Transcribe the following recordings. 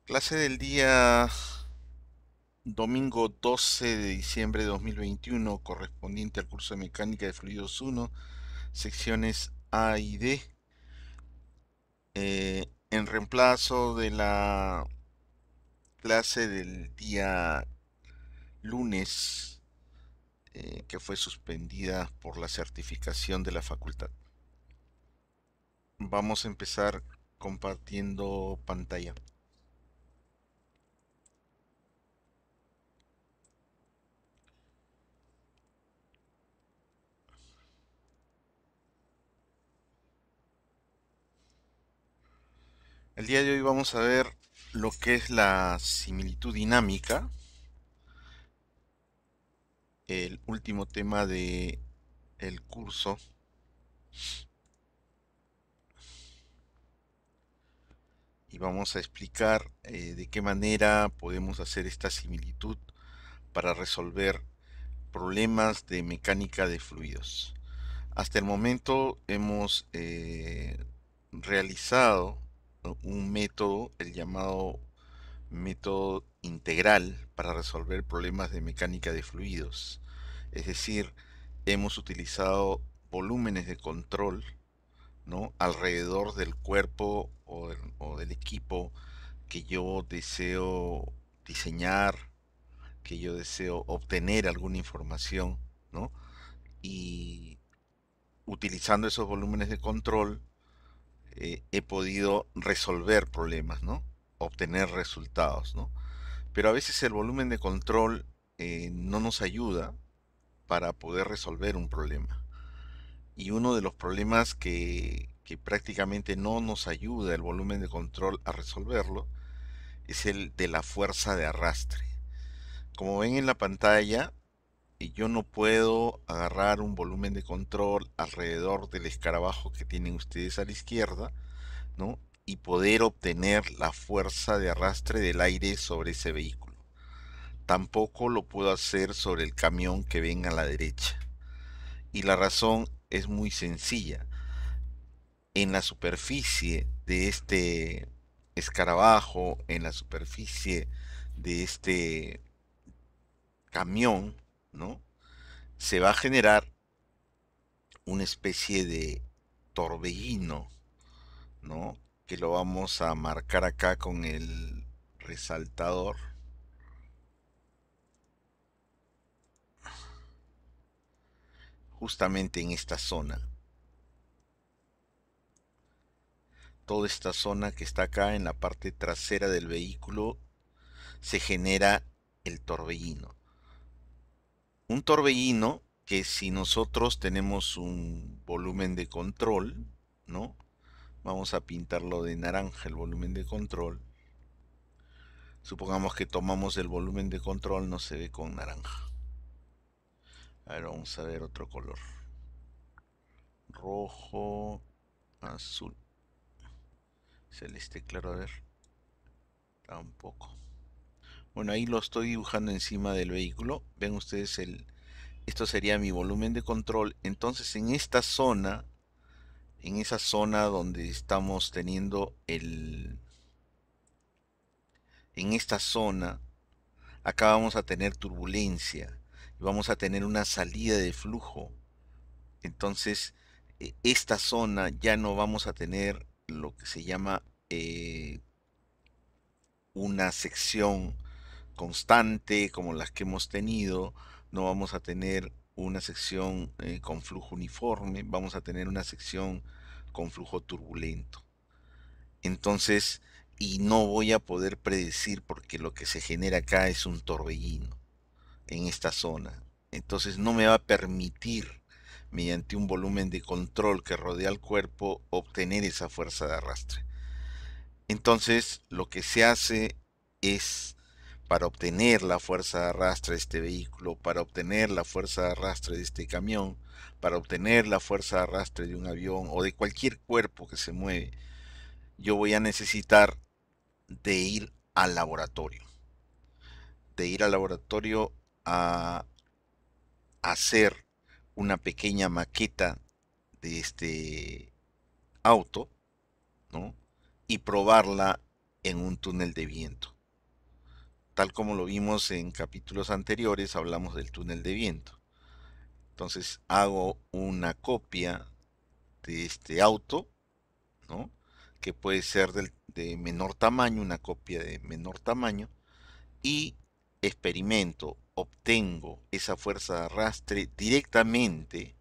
Clase del día domingo 12 de diciembre de 2021, correspondiente al curso de Mecánica de Fluidos 1, secciones A y D, en reemplazo de la clase del día lunes, que fue suspendida por la certificación de la facultad. Vamos a empezar compartiendo pantalla. El día de hoy vamos a ver lo que es la similitud dinámica, el último tema de el curso, y vamos a explicar de qué manera podemos hacer esta similitud para resolver problemas de mecánica de fluidos. Hasta el momento hemos realizado un método, el llamado método integral, para resolver problemas de mecánica de fluidos. Es decir, hemos utilizado volúmenes de control, ¿no?, alrededor del cuerpo o del equipo que yo deseo diseñar, que yo deseo obtener alguna información, ¿no? Y utilizando esos volúmenes de control, he podido resolver problemas, ¿no? Obtener resultados, ¿no? Pero a veces el volumen de control no nos ayuda para poder resolver un problema. Y uno de los problemas que prácticamente no nos ayuda el volumen de control a resolverlo es el de la fuerza de arrastre. Como ven en la pantalla, yo no puedo agarrar un volumen de control alrededor del escarabajo que tienen ustedes a la izquierda, ¿no?, y poder obtener la fuerza de arrastre del aire sobre ese vehículo. Tampoco lo puedo hacer sobre el camión que ven a la derecha. Y la razón es muy sencilla. En la superficie de este escarabajo, en la superficie de este camión, ¿no?, se va a generar una especie de torbellino, ¿no?, que lo vamos a marcar acá con el resaltador, justamente en esta zona. Toda esta zona que está acá en la parte trasera del vehículo se genera el torbellino. Un torbellino que, si nosotros tenemos un volumen de control, ¿no? Vamos a pintarlo de naranja el volumen de control. Supongamos que tomamos el volumen de control, no se ve con naranja. A ver, vamos a ver otro color. Rojo, azul, celeste claro, a ver. Tampoco. Bueno, ahí lo estoy dibujando encima del vehículo. Ven ustedes esto sería mi volumen de control. Entonces en esta zona, en esa zona donde estamos teniendo en esta zona, acá vamos a tener turbulencia y vamos a tener una salida de flujo. Entonces, esta zona ya no vamos a tener lo que se llama una sección constante como las que hemos tenido. No vamos a tener una sección con flujo uniforme, vamos a tener una sección con flujo turbulento. Entonces, y no voy a poder predecir porque lo que se genera acá es un torbellino en esta zona. Entonces no me va a permitir, mediante un volumen de control que rodea el cuerpo, obtener esa fuerza de arrastre. Entonces, lo que se hace es, para obtener la fuerza de arrastre de este vehículo, para obtener la fuerza de arrastre de este camión, para obtener la fuerza de arrastre de un avión o de cualquier cuerpo que se mueve, yo voy a necesitar de ir al laboratorio. De ir al laboratorio a hacer una pequeña maqueta de este auto, ¿no?, y probarla en un túnel de viento. Tal como lo vimos en capítulos anteriores, hablamos del túnel de viento. Entonces hago una copia de este auto, ¿no? Que puede ser de menor tamaño, una copia de menor tamaño, y experimento, obtengo esa fuerza de arrastre directamente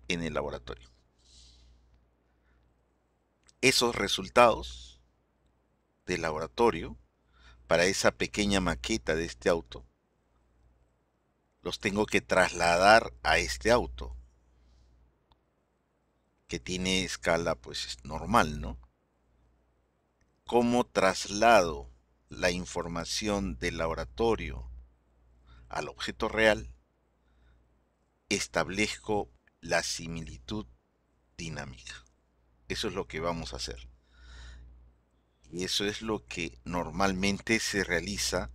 en el laboratorio. Esos resultados del laboratorio para esa pequeña maqueta de este auto los tengo que trasladar a este auto que tiene escala pues normal, ¿no? ¿Cómo traslado la información del laboratorio al objeto real? Establezco la similitud dinámica. Eso es lo que vamos a hacer. Y eso es lo que normalmente se realiza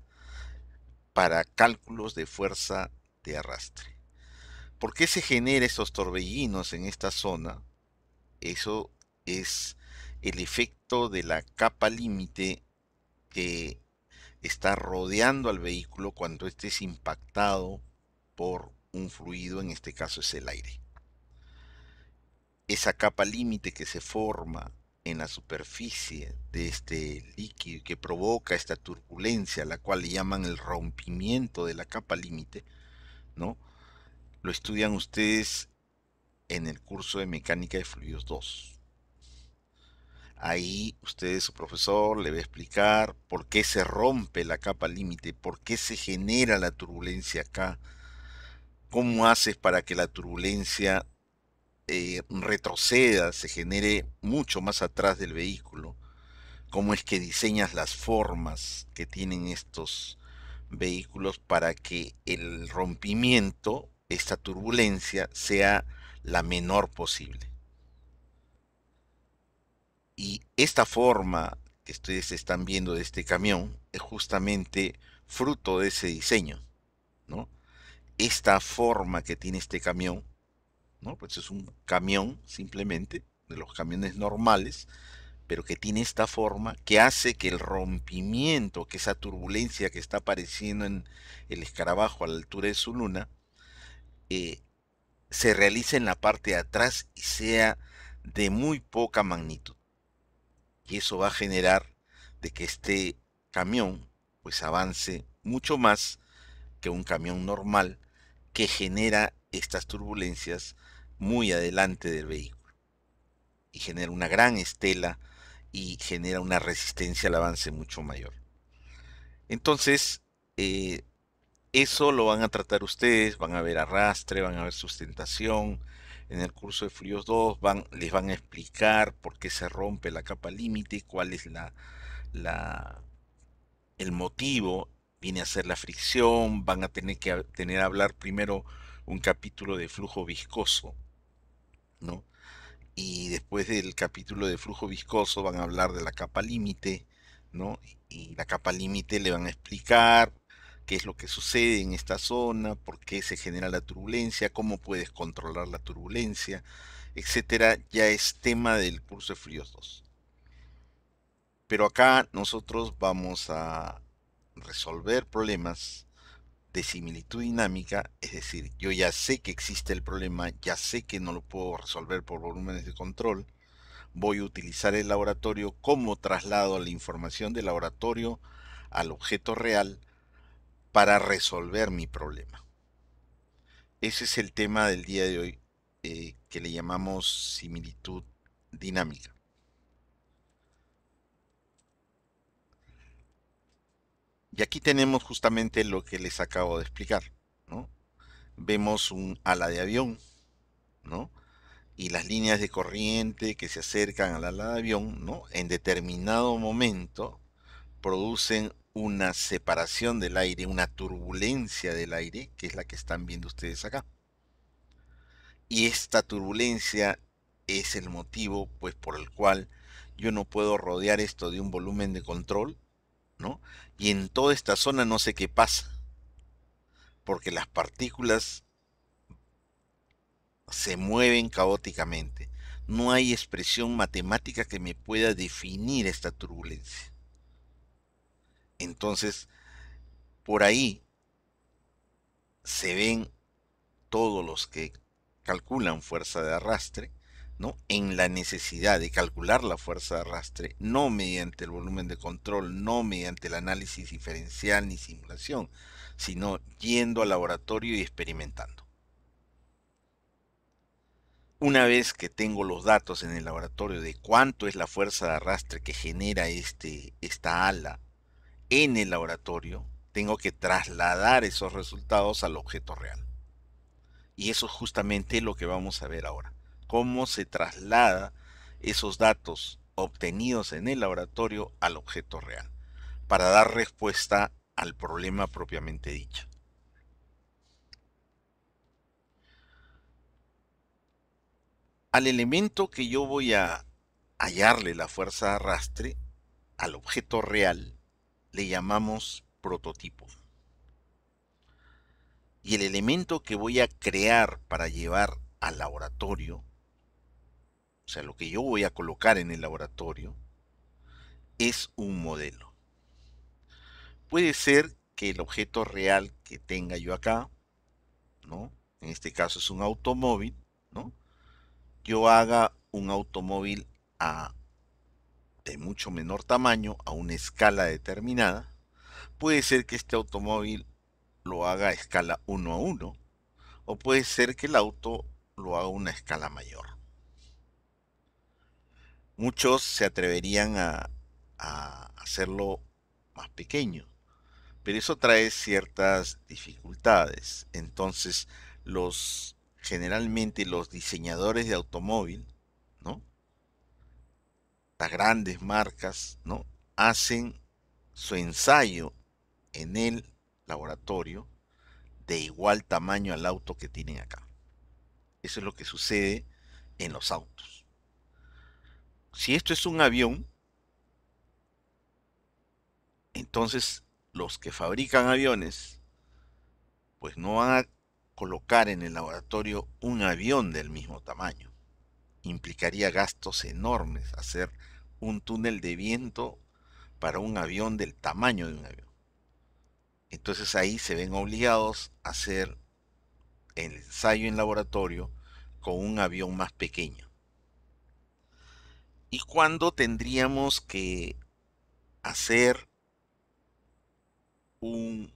para cálculos de fuerza de arrastre. ¿Por qué se genera estos torbellinos en esta zona? Eso es el efecto de la capa límite que está rodeando al vehículo cuando éste es impactado por un fluido, en este caso es el aire. Esa capa límite que se forma en la superficie de este líquido que provoca esta turbulencia, la cual le llaman el rompimiento de la capa límite, ¿no? Lo estudian ustedes en el curso de Mecánica de Fluidos 2. Ahí ustedes, su profesor, le va a explicar por qué se rompe la capa límite, por qué se genera la turbulencia acá, cómo haces para que la turbulencia retroceda, se genere mucho más atrás del vehículo, cómo es que diseñas las formas que tienen estos vehículos para que el rompimiento, esta turbulencia, sea la menor posible. Y esta forma que ustedes están viendo de este camión es justamente fruto de ese diseño, ¿no? Esta forma que tiene este camión, ¿no? Pues es un camión simplemente, de los camiones normales, pero que tiene esta forma que hace que el rompimiento, que esa turbulencia que está apareciendo en el escarabajo a la altura de su luna, eh, se realice en la parte de atrás y sea de muy poca magnitud. Y eso va a generar de que este camión pues avance mucho más que un camión normal que genera estas turbulencias muy adelante del vehículo y genera una gran estela y genera una resistencia al avance mucho mayor. Entonces, eh, eso lo van a tratar ustedes, van a ver arrastre, van a ver sustentación. En el curso de Fluidos 2 les van a explicar por qué se rompe la capa límite, cuál es la, el motivo, viene a ser la fricción, van a tener que tener a hablar primero un capítulo de flujo viscoso, ¿no? Y después del capítulo de flujo viscoso van a hablar de la capa límite, ¿no? Y la capa límite le van a explicar qué es lo que sucede en esta zona, por qué se genera la turbulencia, cómo puedes controlar la turbulencia, etcétera. Ya es tema del curso de Fluidos 2. Pero acá nosotros vamos a resolver problemas de similitud dinámica, es decir, yo ya sé que existe el problema, ya sé que no lo puedo resolver por volúmenes de control, voy a utilizar el laboratorio como traslado la información del laboratorio al objeto real para resolver mi problema. Ese es el tema del día de hoy, que le llamamos similitud dinámica. Y aquí tenemos justamente lo que les acabo de explicar, ¿no? Vemos un ala de avión, ¿no? Y las líneas de corriente que se acercan al ala de avión, ¿no? En determinado momento producen una separación del aire, una turbulencia del aire, que es la que están viendo ustedes acá. Y esta turbulencia es el motivo, pues, por el cual yo no puedo rodear esto de un volumen de control, ¿no? Y en toda esta zona no sé qué pasa, porque las partículas se mueven caóticamente. No hay expresión matemática que me pueda definir esta turbulencia. Entonces, por ahí se ven todos los que calculan fuerza de arrastre, ¿no? En la necesidad de calcular la fuerza de arrastre, no mediante el volumen de control, no mediante el análisis diferencial ni simulación, sino yendo al laboratorio y experimentando. Una vez que tengo los datos en el laboratorio de cuánto es la fuerza de arrastre que genera esta ala en el laboratorio, tengo que trasladar esos resultados al objeto real. Y eso es justamente lo que vamos a ver ahora. Cómo se traslada esos datos obtenidos en el laboratorio al objeto real, para dar respuesta al problema propiamente dicho. Al elemento que yo voy a hallarle la fuerza de arrastre, al objeto real, le llamamos prototipo. Y el elemento que voy a crear para llevar al laboratorio, o sea, lo que yo voy a colocar en el laboratorio, es un modelo. Puede ser que el objeto real que tenga yo acá, ¿no? En este caso es un automóvil, ¿no? Yo haga un automóvil de mucho menor tamaño, a una escala determinada. Puede ser que este automóvil lo haga a escala 1:1, o puede ser que el auto lo haga a una escala mayor. Muchos se atreverían a hacerlo más pequeño, pero eso trae ciertas dificultades. Entonces, generalmente los diseñadores de automóvil, ¿no? Las grandes marcas, ¿no? Hacen su ensayo en el laboratorio de igual tamaño al auto que tienen acá. Eso es lo que sucede en los autos. Si esto es un avión, entonces los que fabrican aviones pues no van a colocar en el laboratorio un avión del mismo tamaño. Implicaría gastos enormes hacer un túnel de viento para un avión del tamaño de un avión. Entonces ahí se ven obligados a hacer el ensayo en laboratorio con un avión más pequeño. ¿Y cuándo tendríamos que hacer un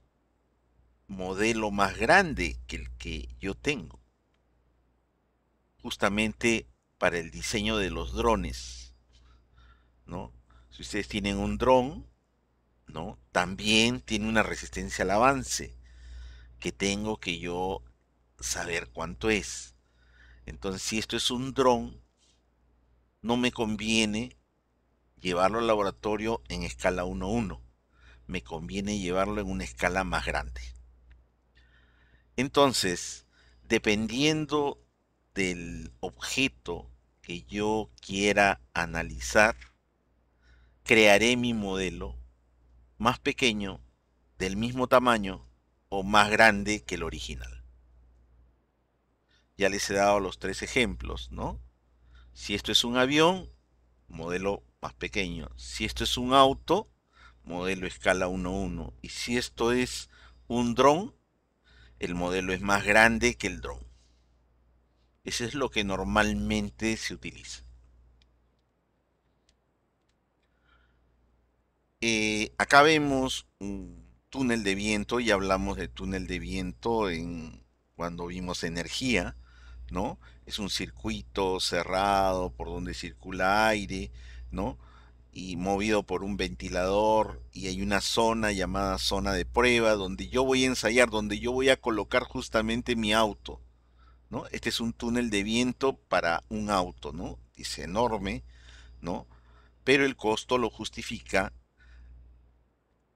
modelo más grande que el que yo tengo? Justamente para el diseño de los drones, ¿no? Si ustedes tienen un dron, ¿no? También tiene una resistencia al avance que tengo que yo saber cuánto es. Entonces, si esto es un dron, no me conviene llevarlo al laboratorio en escala 1:1. Me conviene llevarlo en una escala más grande. Entonces, dependiendo del objeto que yo quiera analizar, crearé mi modelo más pequeño, del mismo tamaño o más grande que el original. Ya les he dado los tres ejemplos, ¿no? Si esto es un avión, modelo más pequeño. Si esto es un auto, modelo escala 1:1. Y si esto es un dron, el modelo es más grande que el dron. Eso es lo que normalmente se utiliza. Acá vemos un túnel de viento y hablamos de túnel de viento cuando vimos energía, ¿no? Es un circuito cerrado por donde circula aire, ¿no? Y movido por un ventilador, y hay una zona llamada zona de prueba donde yo voy a ensayar, donde yo voy a colocar justamente mi auto, ¿no? Este es un túnel de viento para un auto, ¿no? Es enorme, ¿no? Pero el costo lo justifica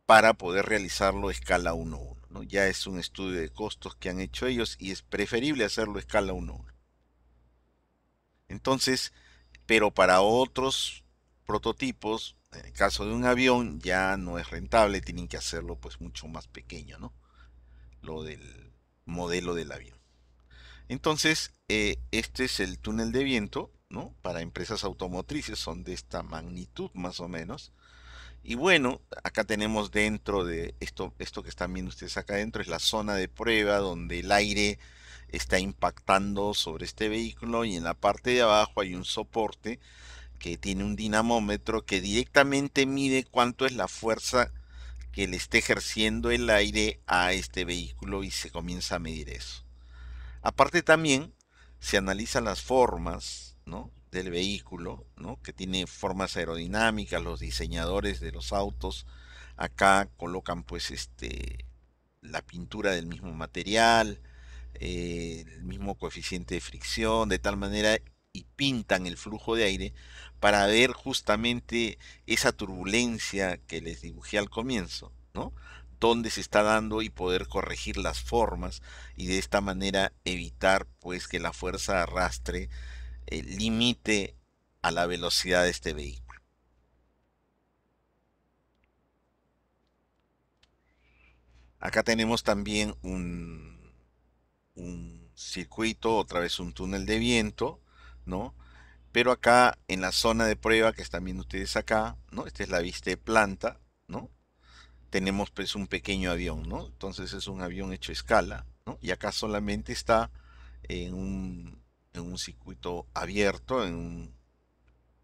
para poder realizarlo a escala 1:1, ¿no? Ya es un estudio de costos que han hecho ellos y es preferible hacerlo a escala 1:1. Entonces, pero para otros prototipos, en el caso de un avión, ya no es rentable, tienen que hacerlo pues mucho más pequeño, ¿no? Lo del modelo del avión. Entonces, este es el túnel de viento, ¿no? Para empresas automotrices, son de esta magnitud más o menos. Y bueno, acá tenemos dentro de esto que están viendo ustedes acá adentro, es la zona de prueba donde el aire está impactando sobre este vehículo y en la parte de abajo hay un soporte que tiene un dinamómetro que directamente mide cuánto es la fuerza que le esté ejerciendo el aire a este vehículo y se comienza a medir eso. Aparte también se analizan las formas, ¿no?, del vehículo, ¿no?, que tiene formas aerodinámicas. Los diseñadores de los autos acá colocan pues la pintura del mismo material, el mismo coeficiente de fricción, de tal manera y pintan el flujo de aire para ver justamente esa turbulencia que les dibujé al comienzo, ¿no? Dónde se está dando y poder corregir las formas y de esta manera evitar pues que la fuerza de arrastre limite a la velocidad de este vehículo. Acá tenemos también un circuito, otra vez un túnel de viento, ¿no? Pero acá en la zona de prueba que están viendo ustedes acá, ¿no? Esta es la vista de planta, ¿no? Tenemos pues un pequeño avión, ¿no? Entonces es un avión hecho a escala, ¿no? Y acá solamente está en en un circuito abierto, en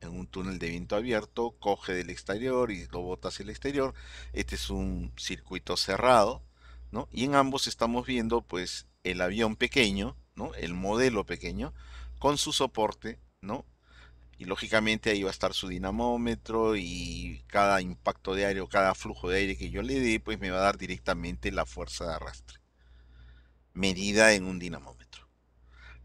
un túnel de viento abierto, coge del exterior y lo bota hacia el exterior. Este es un circuito cerrado, ¿no? Y en ambos estamos viendo pues el avión pequeño, ¿no? El modelo pequeño con su soporte, ¿no? Y lógicamente ahí va a estar su dinamómetro y cada impacto de aire o cada flujo de aire que yo le dé, pues me va a dar directamente la fuerza de arrastre, medida en un dinamómetro.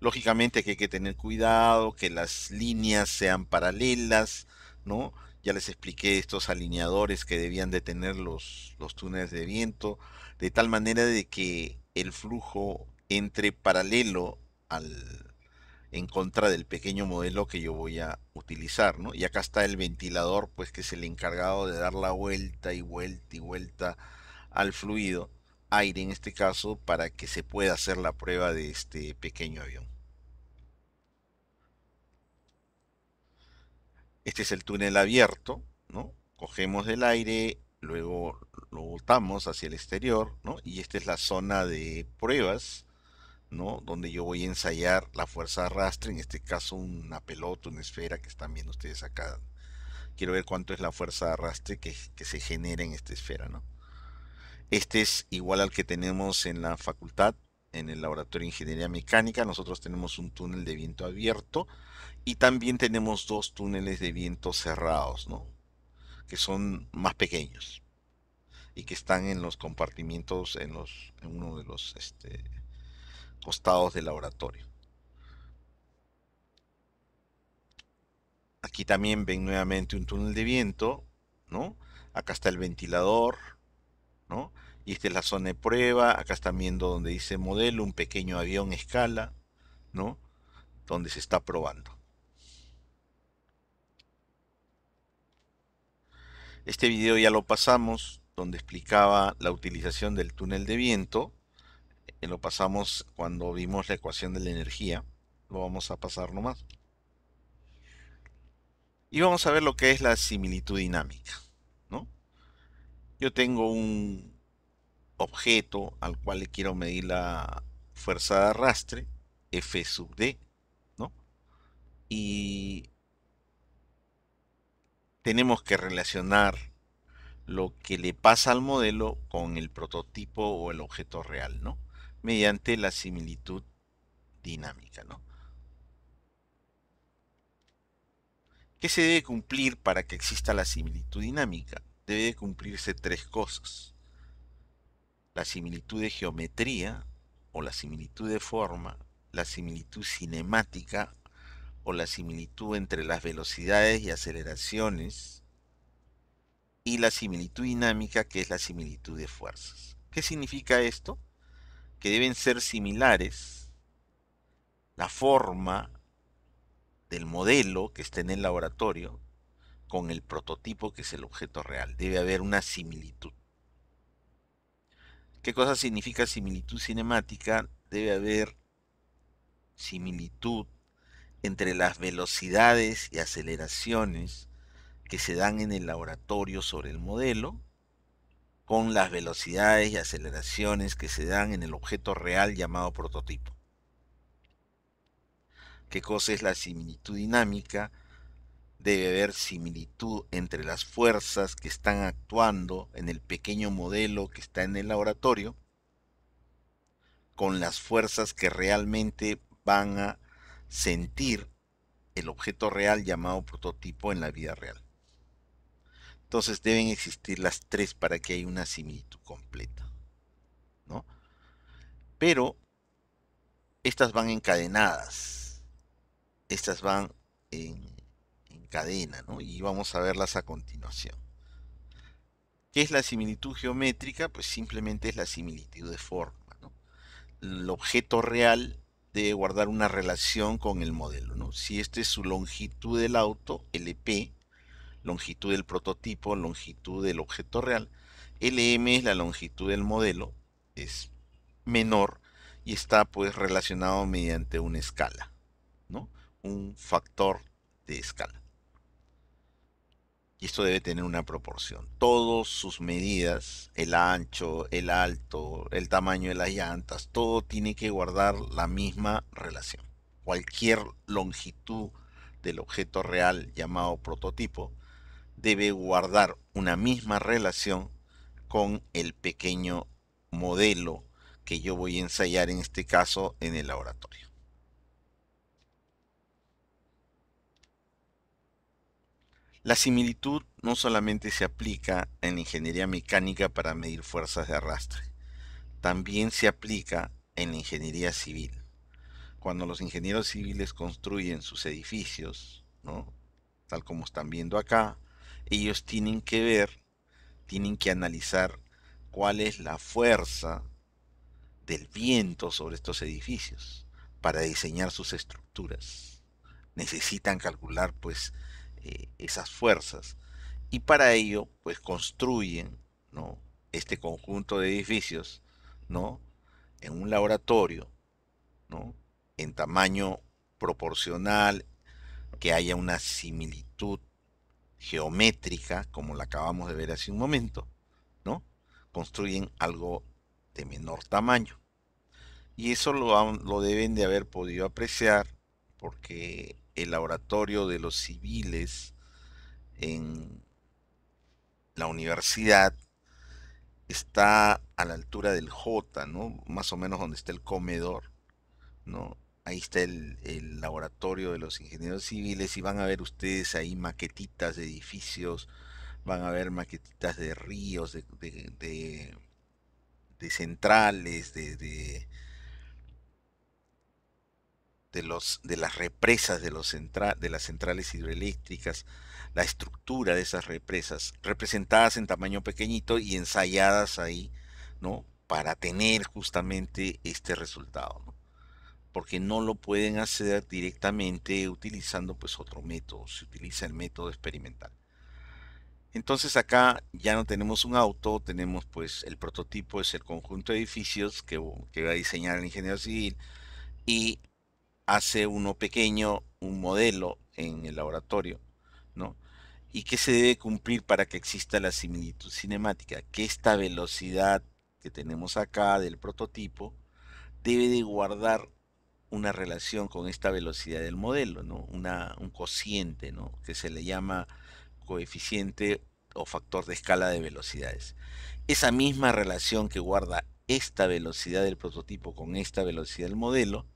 Lógicamente que hay que tener cuidado, que las líneas sean paralelas, ¿no? Ya les expliqué estos alineadores que debían de tener los túneles de viento, de tal manera de que el flujo entre paralelo al, en contra del pequeño modelo que yo voy a utilizar, ¿no? Y acá está el ventilador, pues que es el encargado de dar la vuelta y vuelta y vuelta al fluido, aire en este caso, para que se pueda hacer la prueba de este pequeño avión. Este es el túnel abierto, ¿no? Cogemos el aire, luego lo botamos hacia el exterior, ¿no? Y esta es la zona de pruebas, ¿no? Donde yo voy a ensayar la fuerza de arrastre, en este caso una pelota, una esfera que están viendo ustedes acá. Quiero ver cuánto es la fuerza de arrastre que se genera en esta esfera, ¿no? Este es igual al que tenemos en la facultad, en el laboratorio de ingeniería mecánica. Nosotros tenemos un túnel de viento abierto y también tenemos dos túneles de viento cerrados, ¿no?, que son más pequeños y que están en los compartimientos, en uno de los costados del laboratorio. Aquí también ven nuevamente un túnel de viento, ¿no? Acá está el ventilador, ¿no? Y esta es la zona de prueba. Acá están viendo donde dice modelo, un pequeño avión escala, ¿no? Donde se está probando. Este video ya lo pasamos, donde explicaba la utilización del túnel de viento. Lo pasamos cuando vimos la ecuación de la energía. Lo vamos a pasar nomás. Y vamos a ver lo que es la similitud dinámica, ¿no? Yo tengo un objeto al cual le quiero medir la fuerza de arrastre, F sub D, ¿no? Y tenemos que relacionar lo que le pasa al modelo con el prototipo o el objeto real, ¿no? Mediante la similitud dinámica, ¿no? ¿Qué se debe cumplir para que exista la similitud dinámica? Debe cumplirse tres cosas: la similitud de geometría o la similitud de forma, la similitud cinemática o la similitud entre las velocidades y aceleraciones, y la similitud dinámica, que es la similitud de fuerzas. ¿Qué significa esto? Que deben ser similares la forma del modelo que está en el laboratorio con el prototipo, que es el objeto real. Debe haber una similitud. ¿Qué cosa significa similitud cinemática? Debe haber similitud entre las velocidades y aceleraciones que se dan en el laboratorio sobre el modelo con las velocidades y aceleraciones que se dan en el objeto real llamado prototipo. ¿Qué cosa es la similitud dinámica? Debe haber similitud entre las fuerzas que están actuando en el pequeño modelo que está en el laboratorio con las fuerzas que realmente van a sentir el objeto real llamado prototipo en la vida real. Entonces deben existir las tres para que haya una similitud completa, ¿no? Pero estas van encadenadas, estas van en cadena, ¿no? Y vamos a verlas a continuación. ¿Qué es la similitud geométrica? Pues simplemente es la similitud de forma, ¿no? El objeto real debe guardar una relación con el modelo, ¿no? Si esta es su longitud del auto, LP, longitud del prototipo, longitud del objeto real, LM es la longitud del modelo, es menor y está pues relacionado mediante una escala, ¿no? Un factor de escala. Y esto debe tener una proporción. Todas sus medidas, el ancho, el alto, el tamaño de las llantas, todo tiene que guardar la misma relación. Cualquier longitud del objeto real llamado prototipo debe guardar una misma relación con el pequeño modelo que yo voy a ensayar en este caso en el laboratorio. La similitud no solamente se aplica en ingeniería mecánica para medir fuerzas de arrastre, también se aplica en la ingeniería civil. Cuando los ingenieros civiles construyen sus edificios, ¿no? Tal como están viendo acá, ellos tienen que ver, tienen que analizar cuál es la fuerza del viento sobre estos edificios para diseñar sus estructuras. Necesitan calcular pues esas fuerzas y para ello pues construyen, ¿no?, este conjunto de edificios, ¿no?, en un laboratorio, ¿no?, en tamaño proporcional, que haya una similitud geométrica como la acabamos de ver hace un momento, ¿no? Construyen algo de menor tamaño. Y eso lo deben de haber podido apreciar porque el laboratorio de los civiles en la universidad está a la altura del J, ¿no? Más o menos donde está el comedor, ¿no? Ahí está el laboratorio de los ingenieros civiles y van a ver ustedes ahí maquetitas de edificios, van a ver maquetitas de ríos, de centrales, de las represas de las centrales hidroeléctricas, la estructura de esas represas, representadas en tamaño pequeñito y ensayadas ahí, ¿no? Para tener justamente este resultado, ¿no? Porque no lo pueden hacer directamente utilizando pues otro método, se utiliza el método experimental. Entonces acá ya no tenemos un auto, tenemos pues el prototipo, es el conjunto de edificios que va a diseñar el ingeniero civil y hace uno pequeño, un modelo en el laboratorio, ¿no? ¿Y qué se debe cumplir para que exista la similitud cinemática? Que esta velocidad que tenemos acá del prototipo debe de guardar una relación con esta velocidad del modelo, ¿no? Un cociente, ¿no? Que se le llama coeficiente o factor de escala de velocidades. Esa misma relación que guarda esta velocidad del prototipo con esta velocidad del modelo,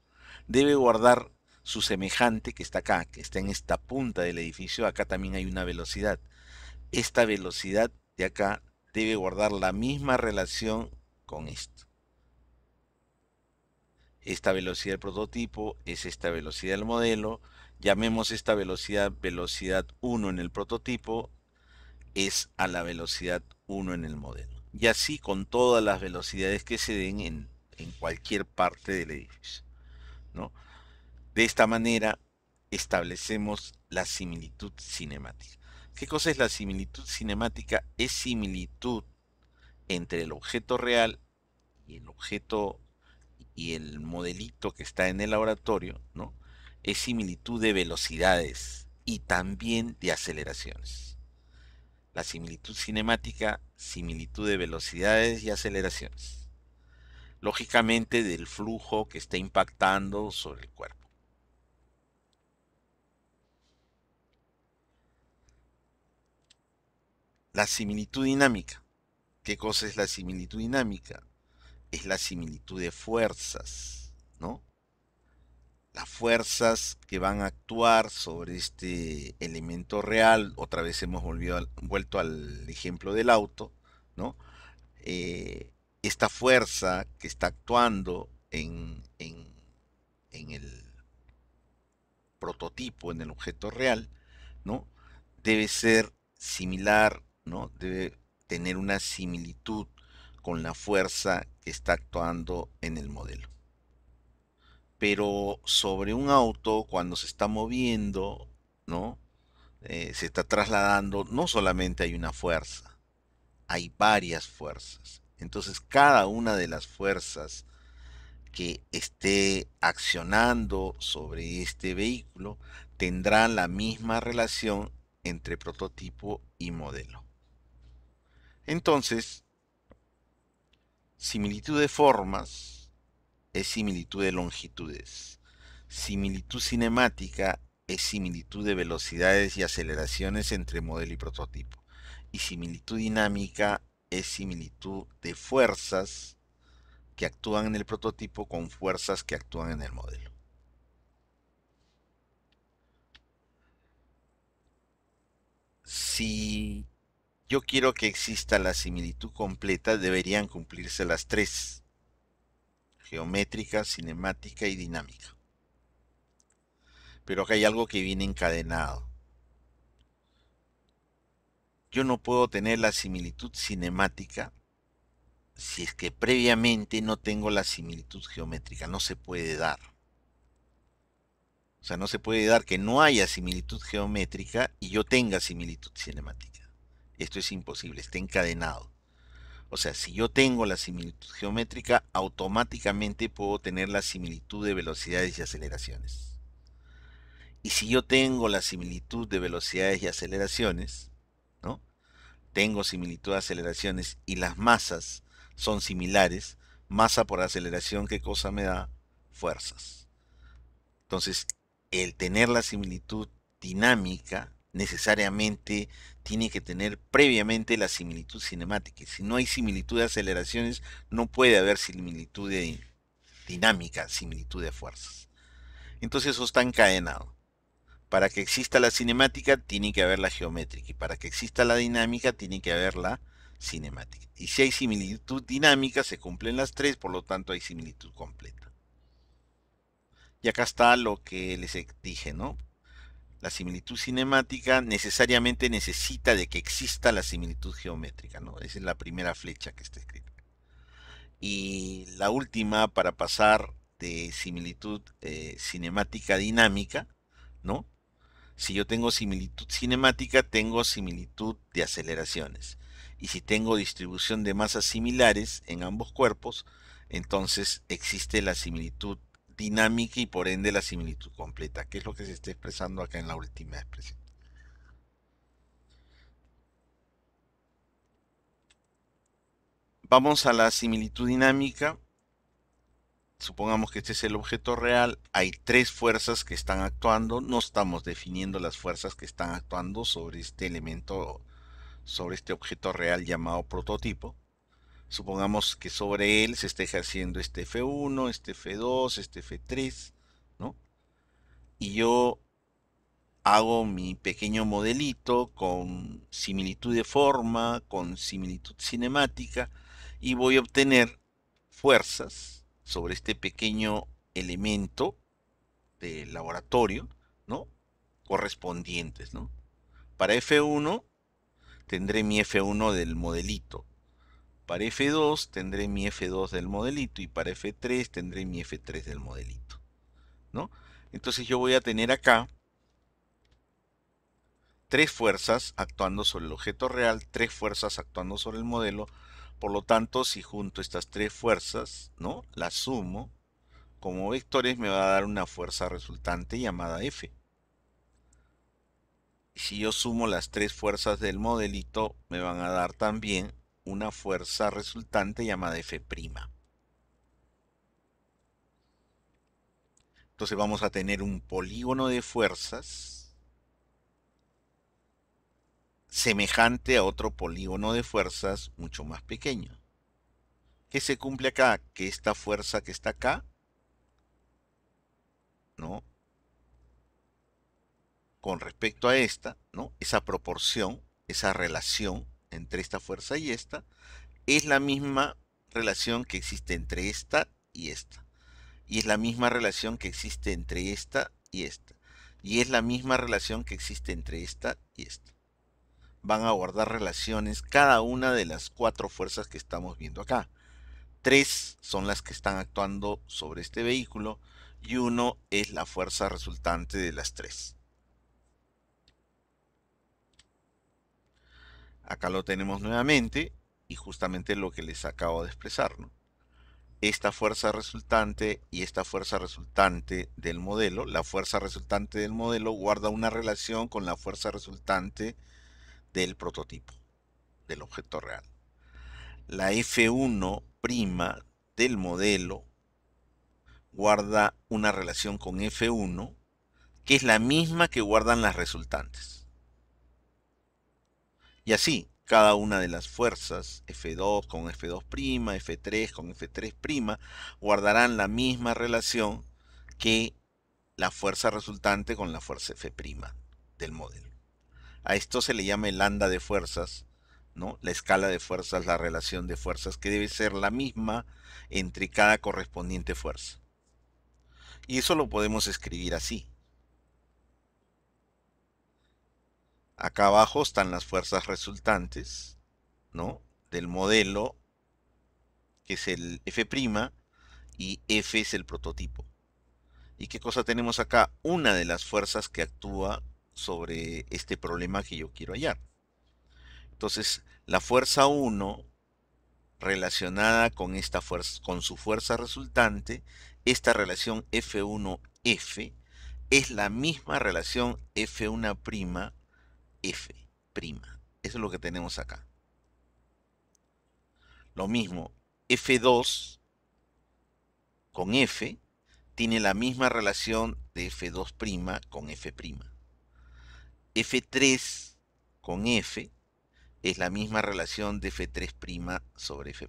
debe guardar su semejante que está acá, que está en esta punta del edificio. Acá también hay una velocidad. Esta velocidad de acá debe guardar la misma relación con esto. Esta velocidad del prototipo es esta velocidad del modelo. Llamemos esta velocidad velocidad 1 en el prototipo, es a la velocidad 1 en el modelo. Y así con todas las velocidades que se den en cualquier parte del edificio, ¿no? De esta manera establecemos la similitud cinemática. ¿Qué cosa es la similitud cinemática? Es similitud entre el objeto real y el objeto y el modelito que está en el laboratorio, ¿no? Es similitud de velocidades y también de aceleraciones. La similitud cinemática, similitud de velocidades y aceleraciones. Lógicamente del flujo que está impactando sobre el cuerpo. La similitud dinámica. ¿Qué cosa es la similitud dinámica? Es la similitud de fuerzas, ¿no? Las fuerzas que van a actuar sobre este elemento real, otra vez hemos vuelto al ejemplo del auto, ¿no? Esta fuerza que está actuando en el prototipo, en el objeto real, ¿no? Debe ser similar, ¿no? Debe tener una similitud con la fuerza que está actuando en el modelo. Pero sobre un auto, cuando se está moviendo, ¿no? Se está trasladando, no solamente hay una fuerza, hay varias fuerzas. Entonces, cada una de las fuerzas que esté accionando sobre este vehículo tendrá la misma relación entre prototipo y modelo. Entonces, similitud de formas es similitud de longitudes. Similitud cinemática es similitud de velocidades y aceleraciones entre modelo y prototipo. Y similitud dinámica es similitud de fuerzas que actúan en el prototipo con fuerzas que actúan en el modelo. Si yo quiero que exista la similitud completa, deberían cumplirse las tres: geométrica, cinemática y dinámica. Pero acá hay algo que viene encadenado. Yo no puedo tener la similitud cinemática si es que previamente no tengo la similitud geométrica. No se puede dar. O sea, no se puede dar que no haya similitud geométrica y yo tenga similitud cinemática. Esto es imposible, está encadenado. O sea, si yo tengo la similitud geométrica, automáticamente puedo tener la similitud de velocidades y aceleraciones. Y si yo tengo la similitud de velocidades y aceleraciones, ¿no? Tengo similitud de aceleraciones y las masas son similares, masa por aceleración, ¿qué cosa me da? Fuerzas. Entonces, el tener la similitud dinámica necesariamente tiene que tener previamente la similitud cinemática. Y si no hay similitud de aceleraciones, no puede haber similitud de dinámica, similitud de fuerzas. Entonces eso está encadenado. Para que exista la cinemática, tiene que haber la geométrica. Y para que exista la dinámica, tiene que haber la cinemática. Y si hay similitud dinámica, se cumplen las tres, por lo tanto hay similitud completa. Y acá está lo que les dije, ¿no? La similitud cinemática necesariamente necesita de que exista la similitud geométrica, ¿no? Esa es la primera flecha que está escrita. Y la última, para pasar de similitud cinemática dinámica, ¿no? Si yo tengo similitud cinemática, tengo similitud de aceleraciones. Y si tengo distribución de masas similares en ambos cuerpos, entonces existe la similitud dinámica y por ende la similitud completa, que es lo que se está expresando acá en la última expresión. Vamos a la similitud dinámica. Supongamos que este es el objeto real, hay tres fuerzas que están actuando, no estamos definiendo las fuerzas que están actuando sobre este elemento, sobre este objeto real llamado prototipo. Supongamos que sobre él se está ejerciendo este F1, este F2, este F3, ¿no? Y yo hago mi pequeño modelito con similitud de forma, con similitud cinemática, y voy a obtener fuerzas sobre este pequeño elemento de laboratorio, ¿no? Correspondientes, ¿no? Para F1 tendré mi F1 del modelito. Para F2 tendré mi F2 del modelito y para F3 tendré mi F3 del modelito, ¿no? Entonces yo voy a tener acá tres fuerzas actuando sobre el objeto real, tres fuerzas actuando sobre el modelo. Por lo tanto, si junto estas tres fuerzas, ¿no? Las sumo como vectores, me va a dar una fuerza resultante llamada F. Y si yo sumo las tres fuerzas del modelito, me van a dar también una fuerza resultante llamada F'. Entonces vamos a tener un polígono de fuerzas semejante a otro polígono de fuerzas mucho más pequeño. ¿Qué se cumple acá? Que esta fuerza que está acá, ¿no? Con respecto a esta, ¿no? Esa proporción, esa relación entre esta fuerza y esta, es la misma relación que existe entre esta y esta. Y es la misma relación que existe entre esta y esta. Y es la misma relación que existe entre esta y esta. Van a guardar relaciones cada una de las cuatro fuerzas que estamos viendo acá. Tres son las que están actuando sobre este vehículo y uno es la fuerza resultante de las tres. Acá lo tenemos nuevamente y justamente lo que les acabo de expresar, ¿no? Esta fuerza resultante y esta fuerza resultante del modelo, la fuerza resultante del modelo guarda una relación con la fuerza resultante del prototipo, del objeto real. La F1' del modelo guarda una relación con F1, que es la misma que guardan las resultantes. Y así, cada una de las fuerzas, F2 con F2', F3 con F3', guardarán la misma relación que la fuerza resultante con la fuerza F' del modelo. A esto se le llama el lambda de fuerzas, ¿no? La escala de fuerzas, la relación de fuerzas, que debe ser la misma entre cada correspondiente fuerza. Y eso lo podemos escribir así. Acá abajo están las fuerzas resultantes, ¿no? Del modelo, que es el F', y F es el prototipo. ¿Y qué cosa tenemos acá? Una de las fuerzas que actúa sobre este problema que yo quiero hallar. Entonces, la fuerza 1 relacionada con esta fuerza, con su fuerza resultante, esta relación F1F es la misma relación F1'F'. Eso es lo que tenemos acá. Lo mismo, F2 con F tiene la misma relación de F2' con F'. F3 con F es la misma relación de F3' sobre F'.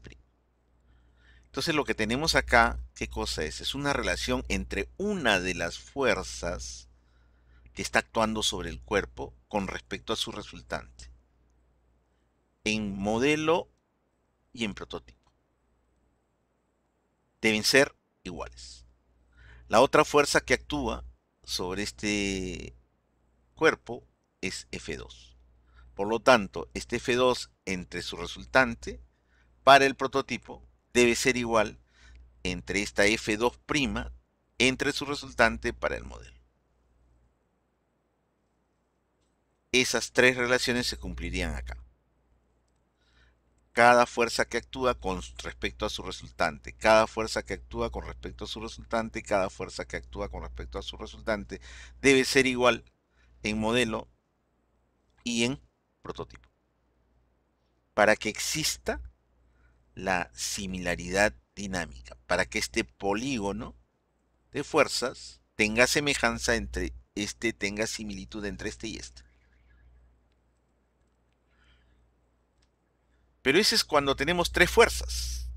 Entonces lo que tenemos acá, ¿qué cosa es? Es una relación entre una de las fuerzas que está actuando sobre el cuerpo con respecto a su resultante, en modelo y en prototipo. Deben ser iguales. La otra fuerza que actúa sobre este cuerpo es F2. Por lo tanto, este F2 entre su resultante para el prototipo debe ser igual entre esta F2' entre su resultante para el modelo. Esas tres relaciones se cumplirían acá. Cada fuerza que actúa con respecto a su resultante, cada fuerza que actúa con respecto a su resultante, cada fuerza que actúa con respecto a su resultante debe ser igual en modelo y en prototipo, para que exista la similaridad dinámica, para que este polígono de fuerzas tenga semejanza entre este, tenga similitud entre este y este. Pero ese es cuando tenemos tres fuerzas.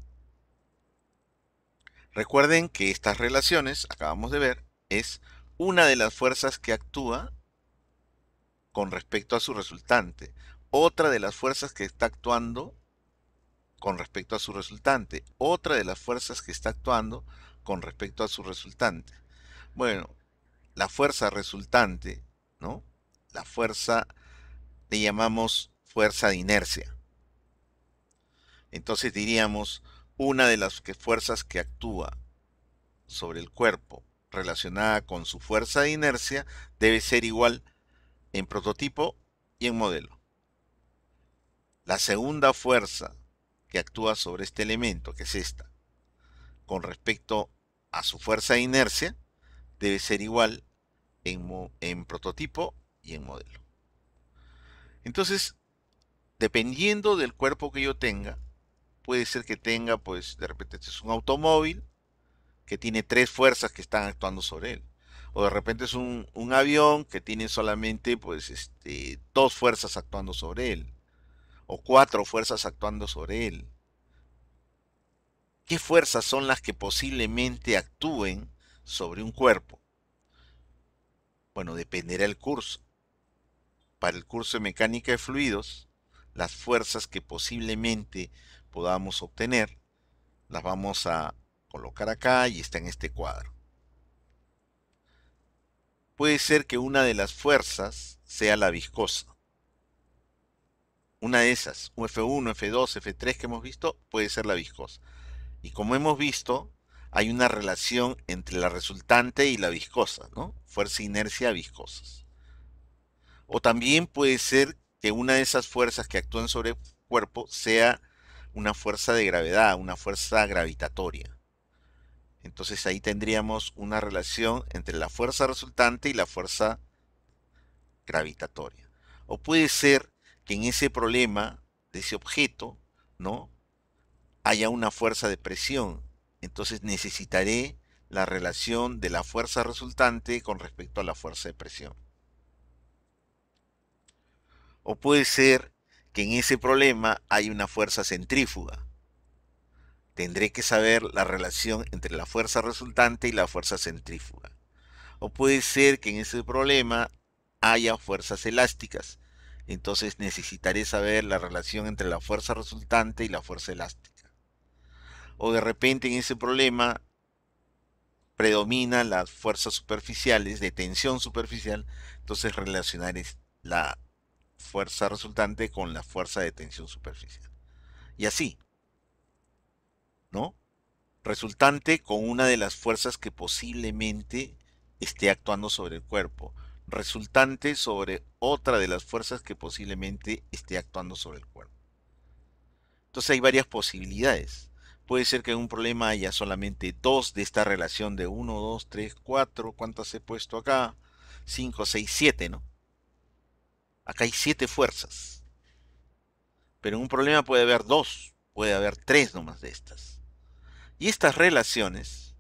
Recuerden que estas relaciones, acabamos de ver, es una de las fuerzas que actúa con respecto a su resultante, otra de las fuerzas que está actuando con respecto a su resultante, otra de las fuerzas que está actuando con respecto a su resultante. Bueno, la fuerza resultante, ¿no? La fuerza le llamamos fuerza de inercia. Entonces diríamos, una de las fuerzas que actúa sobre el cuerpo relacionada con su fuerza de inercia debe ser igual en prototipo y en modelo. La segunda fuerza que actúa sobre este elemento, que es esta, con respecto a su fuerza de inercia, debe ser igual en prototipo y en modelo. Entonces, dependiendo del cuerpo que yo tenga, puede ser que tenga, pues, de repente este es un automóvil que tiene tres fuerzas que están actuando sobre él. O de repente es un avión que tiene solamente, pues, dos fuerzas actuando sobre él. O cuatro fuerzas actuando sobre él. ¿Qué fuerzas son las que posiblemente actúen sobre un cuerpo? Bueno, dependerá del curso. Para el curso de mecánica de fluidos, las fuerzas que posiblemente podamos obtener las vamos a colocar acá y está en este cuadro. Puede ser que una de las fuerzas sea la viscosa. Una de esas, F1, F2, F3 que hemos visto, puede ser la viscosa. Y como hemos visto, hay una relación entre la resultante y la viscosa, ¿no? Fuerza, inercia, viscosas. O también puede ser que una de esas fuerzas que actúan sobre el cuerpo sea una fuerza de gravedad, una fuerza gravitatoria. Entonces ahí tendríamos una relación entre la fuerza resultante y la fuerza gravitatoria. O puede ser que en ese problema de ese objeto, ¿no? Haya una fuerza de presión. Entonces necesitaré la relación de la fuerza resultante con respecto a la fuerza de presión. O puede ser que en ese problema hay una fuerza centrífuga. Tendré que saber la relación entre la fuerza resultante y la fuerza centrífuga. O puede ser que en ese problema haya fuerzas elásticas. Entonces necesitaré saber la relación entre la fuerza resultante y la fuerza elástica. O de repente en ese problema predominan las fuerzas superficiales de tensión superficial, entonces relacionaré la fuerza resultante con la fuerza de tensión superficial. Y así, ¿no? Resultante con una de las fuerzas que posiblemente esté actuando sobre el cuerpo. Resultante sobre otra de las fuerzas que posiblemente esté actuando sobre el cuerpo. Entonces hay varias posibilidades. Puede ser que en un problema haya solamente dos de esta relación de uno, 2, 3, 4. ¿Cuántas he puesto acá? 5, 6, 7, ¿no? Acá hay 7 fuerzas. Pero en un problema puede haber dos, puede haber tres nomás de estas. Y estas relaciones,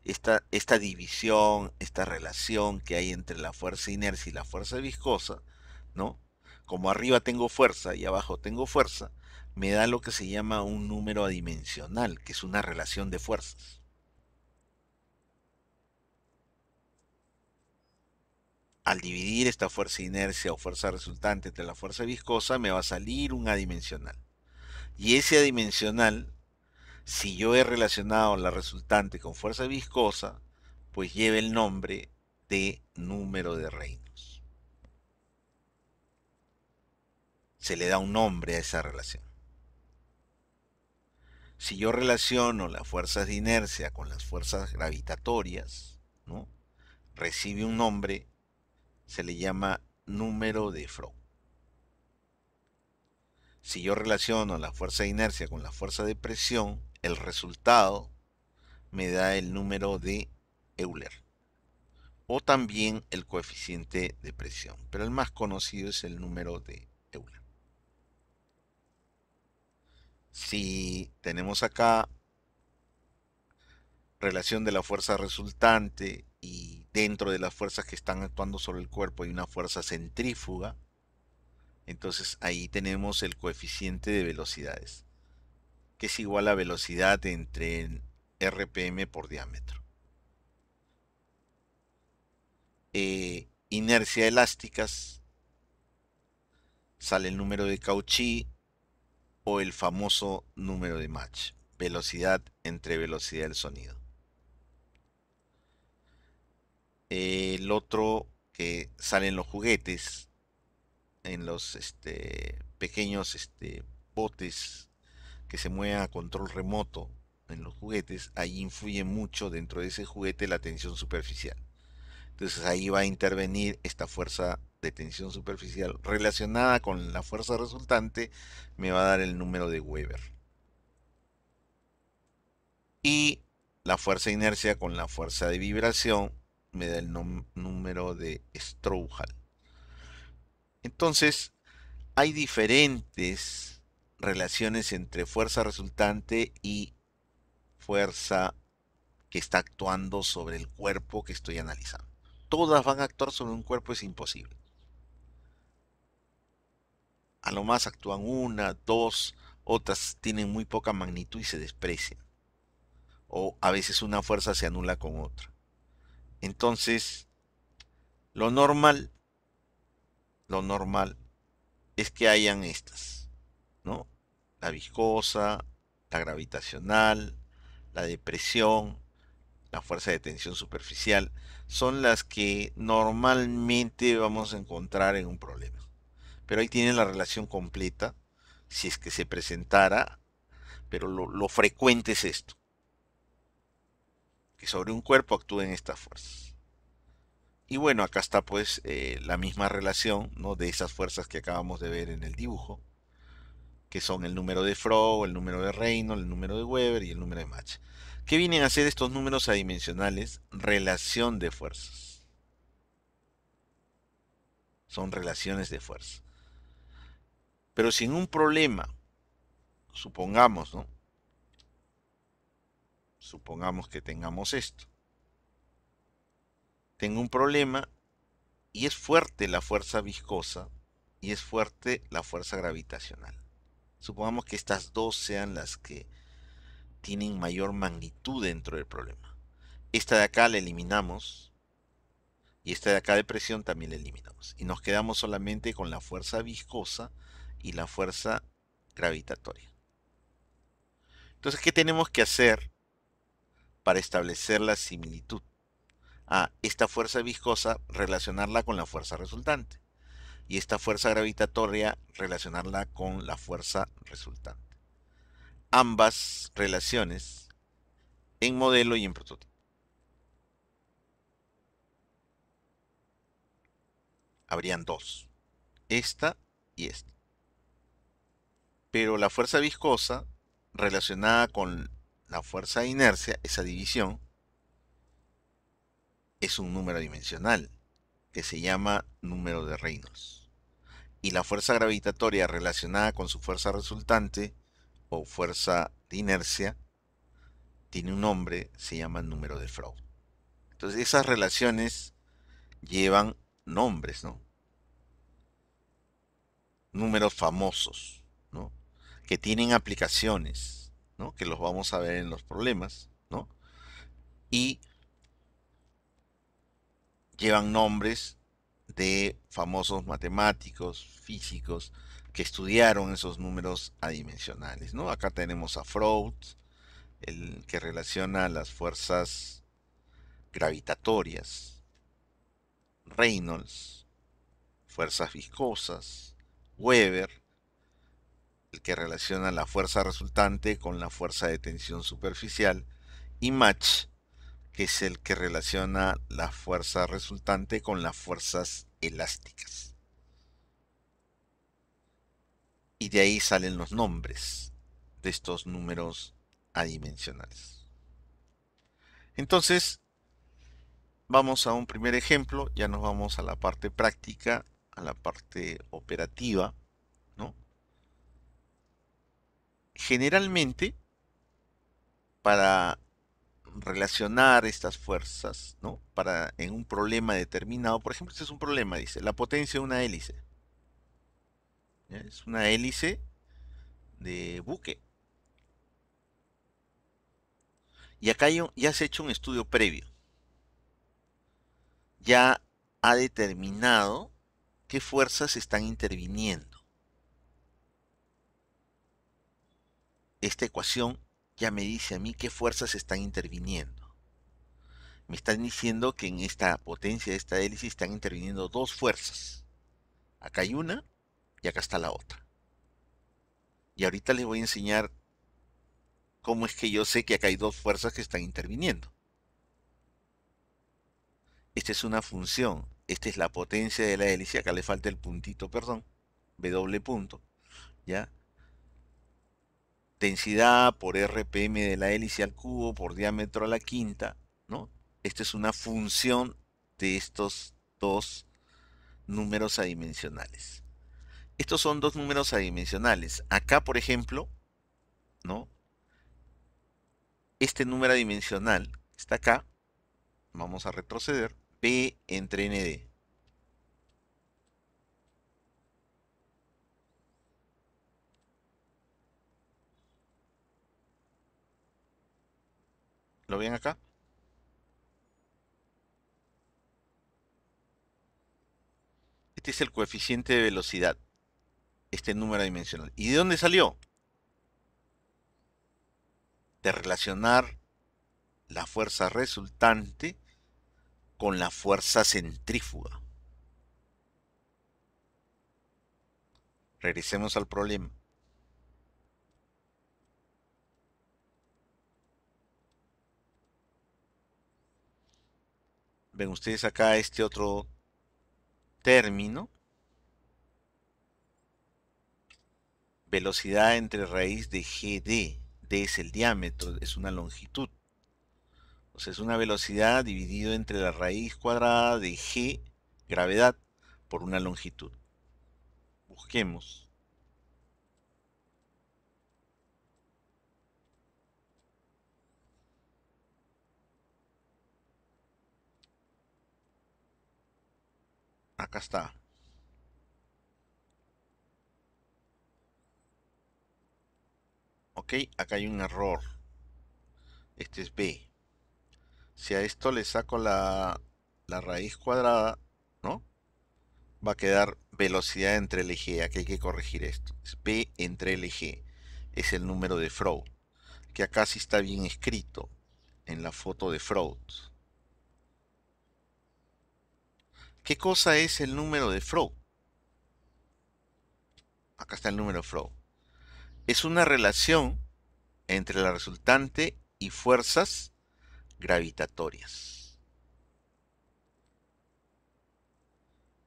esta división, esta relación que hay entre la fuerza inercia y la fuerza viscosa, ¿no? Como arriba tengo fuerza y abajo tengo fuerza, me da lo que se llama un número adimensional, que es una relación de fuerzas. Al dividir esta fuerza inercia o fuerza resultante entre la fuerza viscosa, me va a salir un adimensional. Y ese adimensional, si yo he relacionado la resultante con fuerza viscosa, pues lleva el nombre de número de Reynolds. Se le da un nombre a esa relación. Si yo relaciono las fuerzas de inercia con las fuerzas gravitatorias, ¿no? Recibe un nombre, se le llama número de Freud. Si yo relaciono la fuerza de inercia con la fuerza de presión, el resultado me da el número de Euler o también el coeficiente de presión, pero el más conocido es el número de Euler. Si tenemos acá relación de la fuerza resultante y dentro de las fuerzas que están actuando sobre el cuerpo hay una fuerza centrífuga, entonces ahí tenemos el coeficiente de velocidades, que es igual a velocidad entre RPM por diámetro. Inercia elásticas, sale el número de Cauchy o el famoso número de Mach, velocidad entre velocidad del sonido. El otro que sale en los juguetes, en los pequeños botes que se mueven a control remoto en los juguetes, ahí influye mucho dentro de ese juguete la tensión superficial. Entonces ahí va a intervenir esta fuerza de tensión superficial relacionada con la fuerza resultante, me va a dar el número de Weber. Y la fuerza de inercia con la fuerza de vibración me da el número de Strouhal. Entonces, hay diferentes relaciones entre fuerza resultante y fuerza que está actuando sobre el cuerpo que estoy analizando. Todas van a actuar sobre un cuerpo, es imposible. A lo más actúan una, dos, otras tienen muy poca magnitud y se desprecian. O a veces una fuerza se anula con otra. Entonces, lo normal, lo normal es que hayan estas, ¿no? La viscosa, la gravitacional, la depresión, la fuerza de tensión superficial, son las que normalmente vamos a encontrar en un problema. Pero ahí tienen la relación completa, si es que se presentara, pero lo frecuente es esto, que sobre un cuerpo actúen estas fuerzas. Y bueno, acá está pues la misma relación, ¿no? De esas fuerzas que acabamos de ver en el dibujo, que son el número de Froh, el número de Reynolds, el número de Weber y el número de Mach. ¿Qué vienen a ser estos números adimensionales? Relación de fuerzas. Son relaciones de fuerza. Pero si en un problema, supongamos, ¿no? Supongamos que tengamos esto. Tengo un problema y es fuerte la fuerza viscosa y es fuerte la fuerza gravitacional. Supongamos que estas dos sean las que tienen mayor magnitud dentro del problema. Esta de acá la eliminamos y esta de acá de presión también la eliminamos. Y nos quedamos solamente con la fuerza viscosa y la fuerza gravitatoria. Entonces, ¿qué tenemos que hacer para establecer la similitud? Esta fuerza viscosa relacionarla con la fuerza resultante y esta fuerza gravitatoria relacionarla con la fuerza resultante. Ambas relaciones en modelo y en prototipo. Habrían dos, esta y esta. Pero la fuerza viscosa relacionada con la fuerza de inercia, esa división, es un número dimensional que se llama número de Reynolds. Y la fuerza gravitatoria relacionada con su fuerza resultante o fuerza de inercia tiene un nombre, se llama número de Froh. Entonces esas relaciones llevan nombres, ¿no? Números famosos, ¿no? Que tienen aplicaciones, ¿no? Que los vamos a ver en los problemas, ¿no? Y llevan nombres de famosos matemáticos, físicos, que estudiaron esos números adimensionales, ¿no? Acá tenemos a Freud, el que relaciona las fuerzas gravitatorias, Reynolds, fuerzas viscosas, Weber, el que relaciona la fuerza resultante con la fuerza de tensión superficial, y Mach, que es el que relaciona la fuerza resultante con las fuerzas elásticas. Y de ahí salen los nombres de estos números adimensionales. Entonces, vamos a un primer ejemplo, ya nos vamos a la parte práctica, a la parte operativa, ¿no? Generalmente, para relacionar estas fuerzas, ¿no? Para en un problema determinado, por ejemplo, este es un problema, dice, la potencia de una hélice. ¿Ya? Es una hélice de buque. Y acá ya se ha hecho un estudio previo. Ya ha determinado qué fuerzas están interviniendo. Esta ecuación ya me dice a mí qué fuerzas están interviniendo. Me están diciendo que en esta potencia de esta hélice están interviniendo dos fuerzas. Acá hay una y acá está la otra. Y ahorita les voy a enseñar cómo es que yo sé que acá hay dos fuerzas que están interviniendo. Esta es una función. Esta es la potencia de la hélice. Acá le falta el puntito, perdón. W punto. ¿Ya? Densidad por RPM de la hélice al cubo por diámetro a la quinta, ¿no? Esta es una función de estos dos números adimensionales. Estos son dos números adimensionales. Acá, por ejemplo, ¿no? Este número adimensional está acá. Vamos a retroceder. B entre ND. ¿Lo ven acá? Este es el coeficiente de velocidad, este número dimensional. ¿Y de dónde salió? De relacionar la fuerza resultante con la fuerza centrífuga. Regresemos al problema. Ven ustedes acá este otro término. Velocidad entre raíz de GD. D es el diámetro, es una longitud. O sea, es una velocidad dividido entre la raíz cuadrada de G, gravedad, por una longitud. Busquemos. Acá está. Ok, acá hay un error. Este es B. Si a esto le saco la raíz cuadrada, ¿no? Va a quedar velocidad entre el eje. Aquí hay que corregir esto. Es B entre el eje. Es el número de Freud. Que acá sí está bien escrito en la foto de Freud. ¿Qué cosa es el número de Freud? Acá está el número de Freud. Es una relación entre la resultante y fuerzas gravitatorias.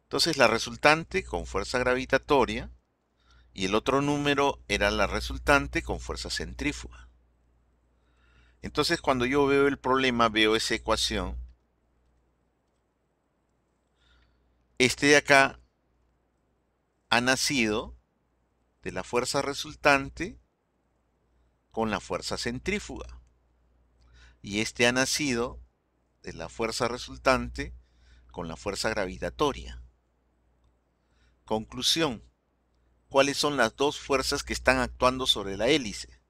Entonces la resultante con fuerza gravitatoria y el otro número era la resultante con fuerza centrífuga. Entonces cuando yo veo el problema, veo esa ecuación. Este de acá ha nacido de la fuerza resultante con la fuerza centrífuga. Y este ha nacido de la fuerza resultante con la fuerza gravitatoria. Conclusión. ¿Cuáles son las dos fuerzas que están actuando sobre la hélice?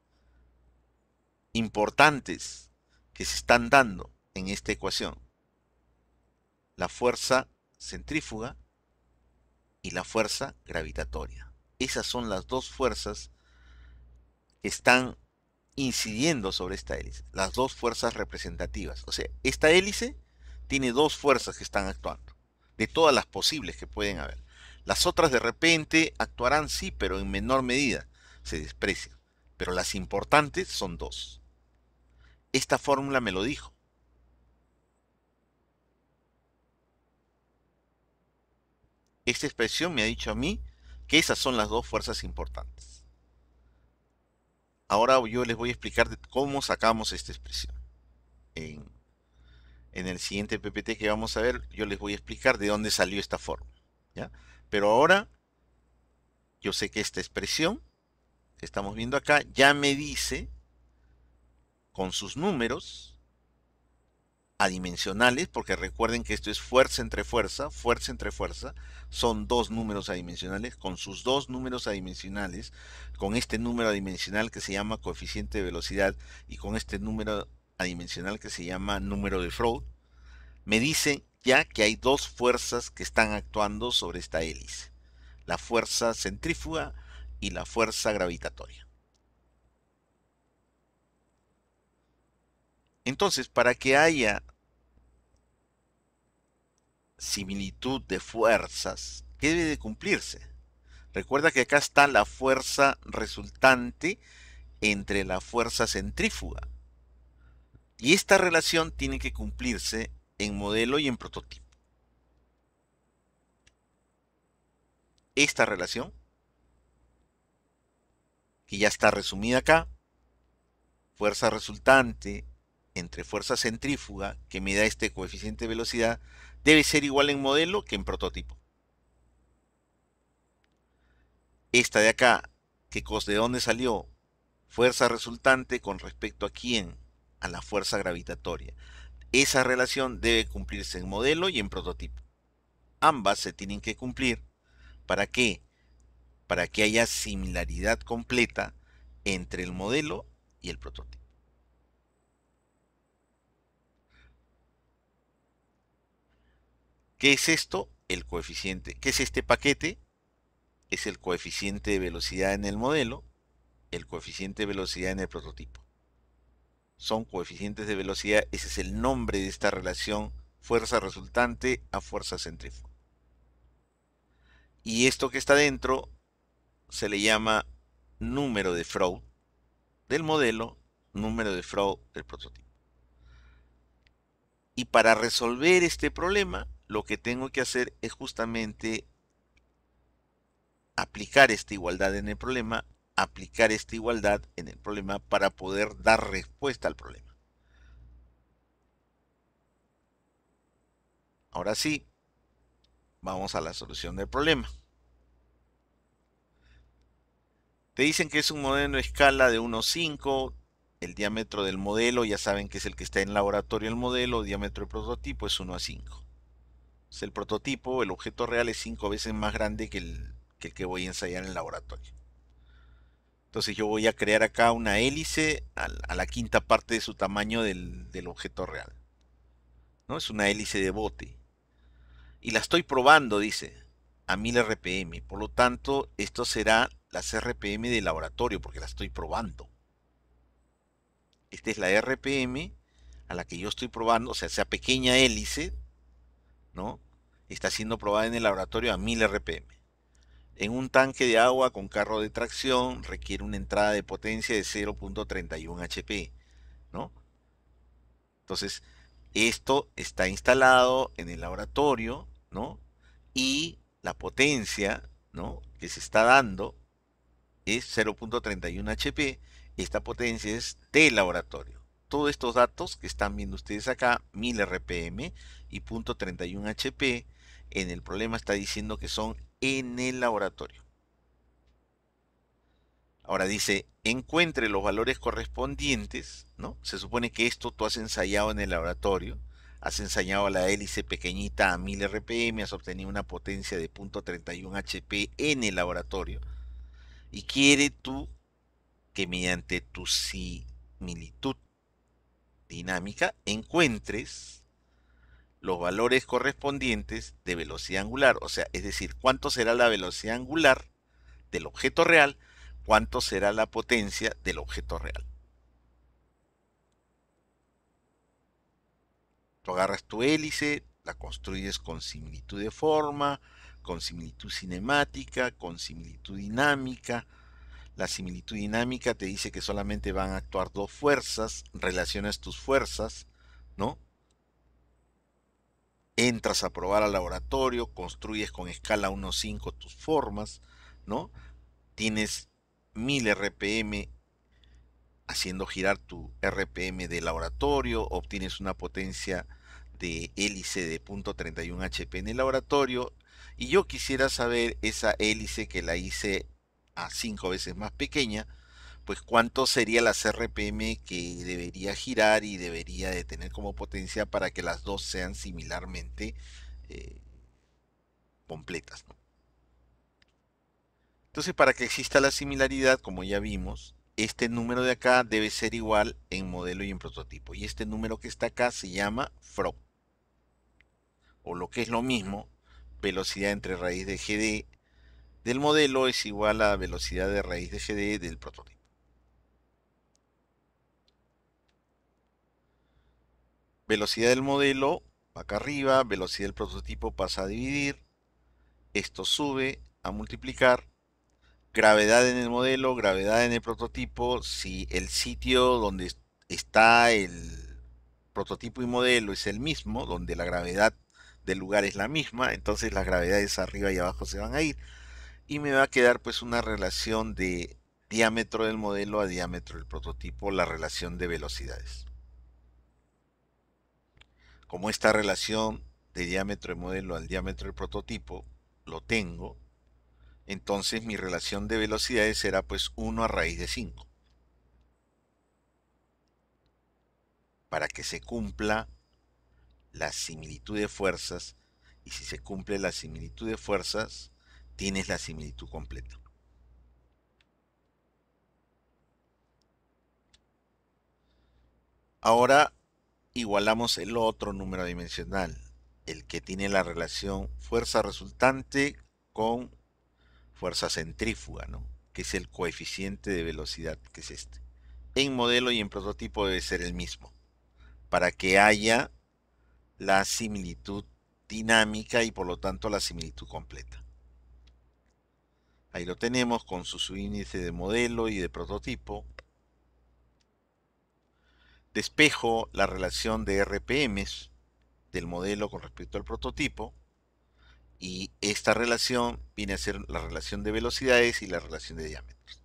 Importantes que se están dando en esta ecuación. La fuerza centrífuga y la fuerza gravitatoria. Esas son las dos fuerzas que están incidiendo sobre esta hélice. Las dos fuerzas representativas. O sea, esta hélice tiene dos fuerzas que están actuando. De todas las posibles que pueden haber. Las otras de repente actuarán sí, pero en menor medida. Se desprecian. Pero las importantes son dos. Esta fórmula me lo dijo. Esta expresión me ha dicho a mí que esas son las dos fuerzas importantes. Ahora yo les voy a explicar cómo sacamos esta expresión. En, en el siguiente PPT que vamos a ver, yo les voy a explicar de dónde salió esta fórmula. ¿Ya? Pero ahora yo sé que esta expresión que estamos viendo acá ya me dice con sus números adimensionales, porque recuerden que esto es fuerza entre fuerza, son dos números adimensionales, con sus dos números adimensionales, con este número adimensional que se llama coeficiente de velocidad y con este número adimensional que se llama número de Freud, me dicen ya que hay dos fuerzas que están actuando sobre esta hélice, la fuerza centrífuga y la fuerza gravitatoria. Entonces, para que haya similitud de fuerzas, ¿qué debe de cumplirse? Recuerda que acá está la fuerza resultante entre la fuerza centrífuga. Y esta relación tiene que cumplirse en modelo y en prototipo. Esta relación, que ya está resumida acá, fuerza resultante entre fuerza centrífuga, que me da este coeficiente de velocidad, debe ser igual en modelo que en prototipo. Esta de acá, ¿de dónde salió? Fuerza resultante con respecto a quién, a la fuerza gravitatoria. Esa relación debe cumplirse en modelo y en prototipo. Ambas se tienen que cumplir. ¿Para qué? Para que haya similaridad completa entre el modelo y el prototipo. ¿Qué es esto? El coeficiente. ¿Qué es este paquete? Es el coeficiente de velocidad en el modelo, el coeficiente de velocidad en el prototipo. Son coeficientes de velocidad, ese es el nombre de esta relación, fuerza resultante a fuerza centrífuga. Y esto que está dentro se le llama número de Freud del modelo, número de Freud del prototipo. Y para resolver este problema, lo que tengo que hacer es justamente aplicar esta igualdad en el problema, aplicar esta igualdad en el problema para poder dar respuesta al problema. Ahora sí, vamos a la solución del problema. Te dicen que es un modelo de escala de 1 a 5. El diámetro del modelo, ya saben que es el que está en laboratorio el modelo, el diámetro del prototipo es 1 a 5. Entonces el prototipo, el objeto real, es 5 veces más grande que voy a ensayar en el laboratorio. Entonces yo voy a crear acá una hélice a la quinta parte de su tamaño del objeto real, ¿no? Es una hélice de bote. Y la estoy probando, dice, a 1000 RPM. Por lo tanto, esto será las RPM de laboratorio, porque la estoy probando. Esta es la RPM a la que yo estoy probando, o sea, esa pequeña hélice, ¿no? Está siendo probada en el laboratorio a 1000 RPM. En un tanque de agua con carro de tracción requiere una entrada de potencia de 0.31 HP, ¿no? Entonces, esto está instalado en el laboratorio, ¿no? Y la potencia, ¿no?, que se está dando es 0.31 HP. Esta potencia es de laboratorio. Todos estos datos que están viendo ustedes acá, 1000 RPM y 0.31 HP, en el problema está diciendo que son en el laboratorio. Ahora dice, encuentre los valores correspondientes, ¿no? Se supone que esto tú has ensayado en el laboratorio, has ensayado la hélice pequeñita a 1000 RPM, has obtenido una potencia de 0.31 HP en el laboratorio, y quiere tú que mediante tu similitud dinámica encuentres los valores correspondientes de velocidad angular, o sea, es decir, cuánto será la velocidad angular del objeto real, cuánto será la potencia del objeto real. Tú agarras tu hélice, la construyes con similitud de forma, con similitud cinemática, con similitud dinámica. La similitud dinámica te dice que solamente van a actuar dos fuerzas, relacionas tus fuerzas, ¿no? Entras a probar al laboratorio, construyes con escala 1.5 tus formas, ¿no? Tienes 1000 RPM haciendo girar tu RPM de laboratorio, obtienes una potencia de hélice de 0.31 HP en el laboratorio, y yo quisiera saber esa hélice que la hice a 5 veces más pequeña, pues cuánto sería las RPM que debería girar y debería de tener como potencia para que las dos sean similarmente eh, completas, ¿no? Entonces, para que exista la similaridad, como ya vimos, este número de acá debe ser igual en modelo y en prototipo. Y este número que está acá se llama FRO, o lo que es lo mismo, velocidad entre raíz de GD del modelo es igual a velocidad de raíz de GD del prototipo. Velocidad del modelo va acá arriba, velocidad del prototipo pasa a dividir, esto sube a multiplicar, gravedad en el modelo, gravedad en el prototipo. Si el sitio donde está el prototipo y modelo es el mismo, donde la gravedad del lugar es la misma, entonces las gravedades arriba y abajo se van a ir, y me va a quedar pues una relación de diámetro del modelo a diámetro del prototipo, la relación de velocidades. Como esta relación de diámetro del modelo al diámetro del prototipo lo tengo, entonces mi relación de velocidades será pues 1 a raíz de 5. Para que se cumpla la similitud de fuerzas, y si se cumple la similitud de fuerzas, tienes la similitud completa. Ahora igualamos el otro número dimensional, el que tiene la relación fuerza resultante con fuerza centrífuga, ¿no? Que es el coeficiente de velocidad, que es este. En modelo y en prototipo debe ser el mismo, para que haya la similitud dinámica y por lo tanto la similitud completa. Ahí lo tenemos con su subíndice de modelo y de prototipo. Despejo la relación de RPMs del modelo con respecto al prototipo, y esta relación viene a ser la relación de velocidades y la relación de diámetros.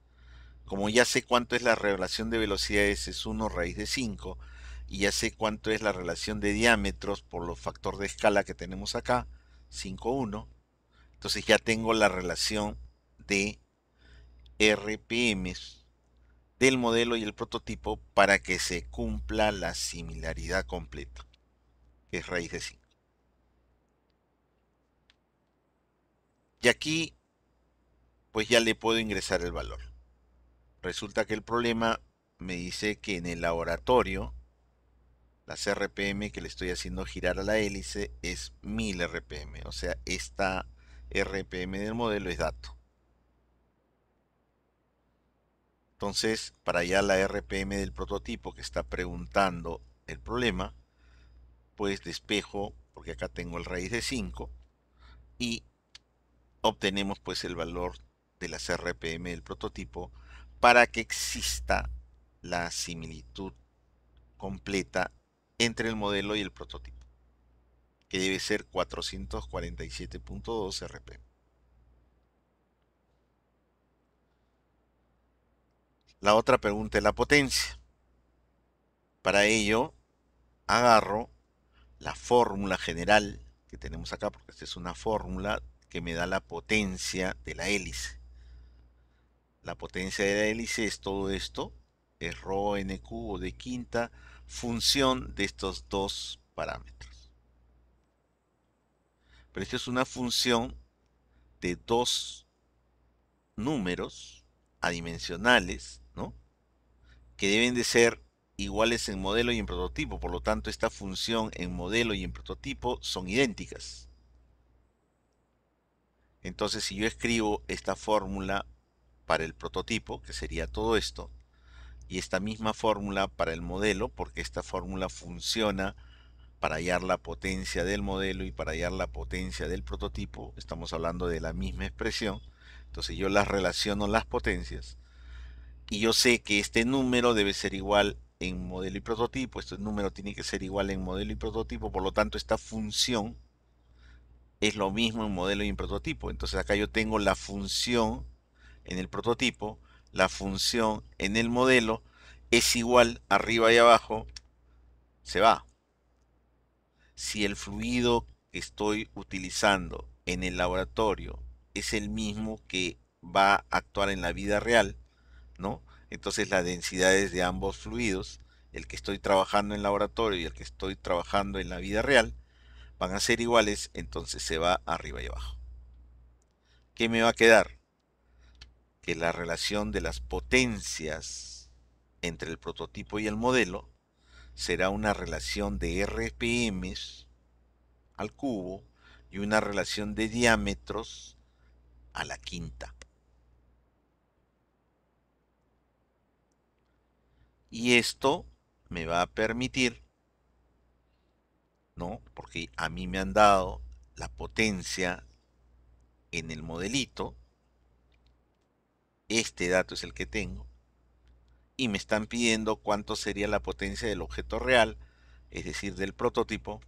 Como ya sé cuánto es la relación de velocidades, es 1 raíz de 5, y ya sé cuánto es la relación de diámetros por los factores de escala que tenemos acá, 5, 1, entonces ya tengo la relación de RPMs del modelo y el prototipo para que se cumpla la similaridad completa, que es raíz de 5. Y aquí pues ya le puedo ingresar el valor. Resulta que el problema me dice que en el laboratorio las RPM que le estoy haciendo girar a la hélice es 1000 RPM, o sea, esta RPM del modelo es dato. Entonces, para allá la RPM del prototipo que está preguntando el problema, pues despejo, porque acá tengo el raíz de 5, y obtenemos pues el valor de las RPM del prototipo para que exista la similitud completa entre el modelo y el prototipo, que debe ser 447.2 RPM. La otra pregunta es la potencia. Para ello, agarro la fórmula general que tenemos acá, porque esta es una fórmula que me da la potencia de la hélice. La potencia de la hélice es todo esto, es rho n cubo de quinta, función de estos dos parámetros. Pero esto es una función de dos números adimensionales, ¿no? Que deben de ser iguales en modelo y en prototipo. Por lo tanto, esta función en modelo y en prototipo son idénticas. Entonces, si yo escribo esta fórmula para el prototipo, que sería todo esto, y esta misma fórmula para el modelo, porque esta fórmula funciona para hallar la potencia del modelo y para hallar la potencia del prototipo, estamos hablando de la misma expresión. Entonces yo las relaciono las potencias, y yo sé que este número debe ser igual en modelo y prototipo, este número tiene que ser igual en modelo y prototipo, por lo tanto esta función es lo mismo en modelo y en prototipo. Entonces acá yo tengo la función en el prototipo, la función en el modelo es igual arriba y abajo, se va. Si el fluido que estoy utilizando en el laboratorio es el mismo que va a actuar en la vida real, ¿no? Entonces las densidades de ambos fluidos, el que estoy trabajando en laboratorio y el que estoy trabajando en la vida real, van a ser iguales, entonces se va arriba y abajo. ¿Qué me va a quedar? Que la relación de las potencias entre el prototipo y el modelo será una relación de RPMs al cubo y una relación de diámetros a la quinta. Y esto me va a permitir, ¿no? Porque a mí me han dado la potencia en el modelito, este dato es el que tengo, y me están pidiendo cuánto sería la potencia del objeto real, es decir, del prototipo,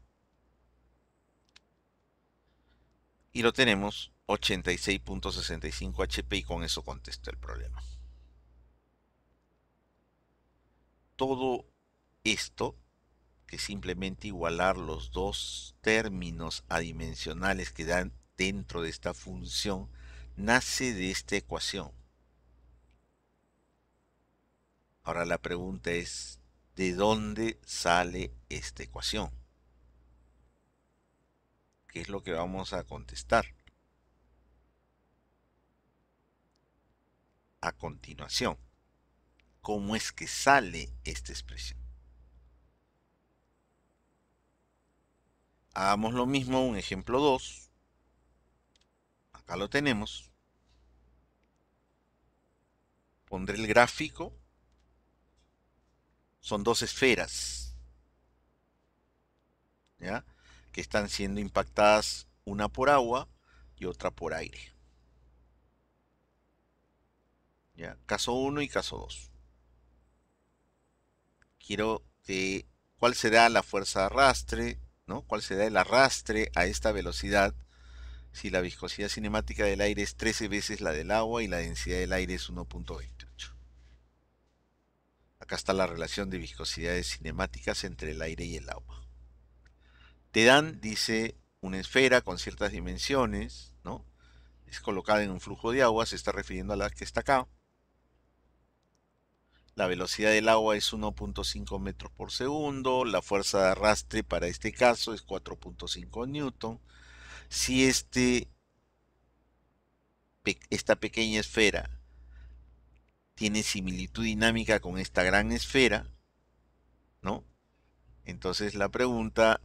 y lo tenemos 86.65 HP, y con eso contesto el problema. Todo esto, que simplemente igualar los dos términos adimensionales que dan dentro de esta función nace de esta ecuación. Ahora la pregunta es, ¿de dónde sale esta ecuación? ¿Qué es lo que vamos a contestar a continuación? ¿Cómo es que sale esta expresión? Hagamos lo mismo, un ejemplo 2. Acá lo tenemos. Pondré el gráfico. Son dos esferas, ¿ya? Que están siendo impactadas, una por agua y otra por aire. ¿Ya? Caso 1 y caso 2. Quiero que, ¿cuál será la fuerza de arrastre? ¿No? ¿Cuál será el arrastre a esta velocidad si la viscosidad cinemática del aire es 13 veces la del agua y la densidad del aire es 1.28? Acá está la relación de viscosidades cinemáticas entre el aire y el agua. Te dan, dice, una esfera con ciertas dimensiones, ¿no? Es colocada en un flujo de agua, se está refiriendo a la que está acá. La velocidad del agua es 1.5 metros por segundo, la fuerza de arrastre para este caso es 4.5 newton. Si esta pequeña esfera tiene similitud dinámica con esta gran esfera, ¿no? Entonces la pregunta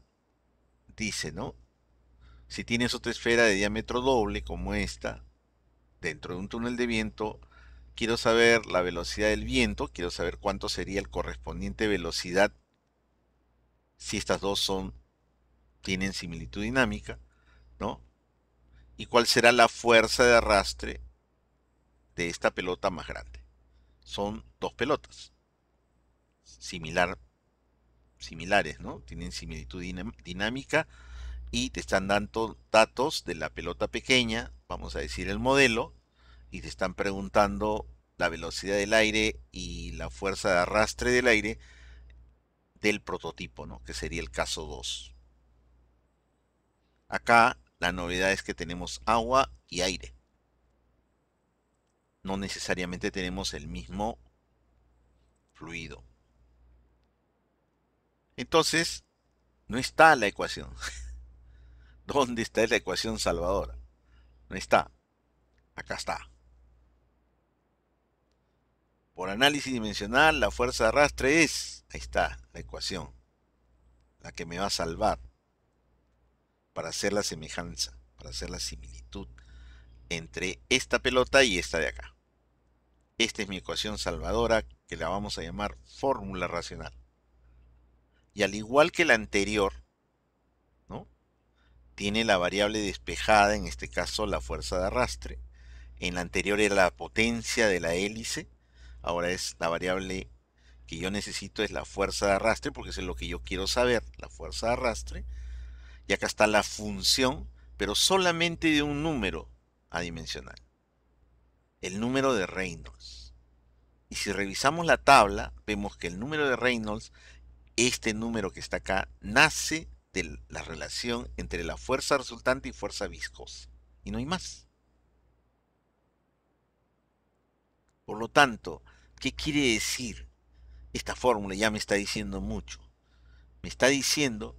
dice, ¿no? Si tienes otra esfera de diámetro doble como esta, dentro de un túnel de viento, quiero saber la velocidad del viento, quiero saber cuánto sería el correspondiente velocidad si estas dos tienen similitud dinámica, ¿no? Y cuál será la fuerza de arrastre de esta pelota más grande. Son dos pelotas similares, ¿no? Tienen similitud dinámica y te están dando datos de la pelota pequeña, vamos a decir el modelo, y te están preguntando la velocidad del aire y la fuerza de arrastre del aire del prototipo, ¿no? Que sería el caso 2. Acá la novedad es que tenemos agua y aire. No necesariamente tenemos el mismo fluido. Entonces, no está la ecuación. ¿Dónde está la ecuación salvadora? No está. Acá está. Por análisis dimensional, la fuerza de arrastre es, ahí está, la ecuación, la que me va a salvar para hacer la semejanza, para hacer la similitud entre esta pelota y esta de acá. Esta es mi ecuación salvadora, que la vamos a llamar fórmula racional. Y al igual que la anterior, ¿no? Tiene la variable despejada, en este caso la fuerza de arrastre. En la anterior era la potencia de la hélice, ahora es la variable que yo necesito, es la fuerza de arrastre, porque eso es lo que yo quiero saber, la fuerza de arrastre. Y acá está la función, pero solamente de un número adimensional, el número de Reynolds. Y si revisamos la tabla, vemos que el número de Reynolds, este número que está acá, nace de la relación entre la fuerza resultante y fuerza viscosa. Y no hay más. Por lo tanto, ¿qué quiere decir esta fórmula? Ya me está diciendo mucho. Me está diciendo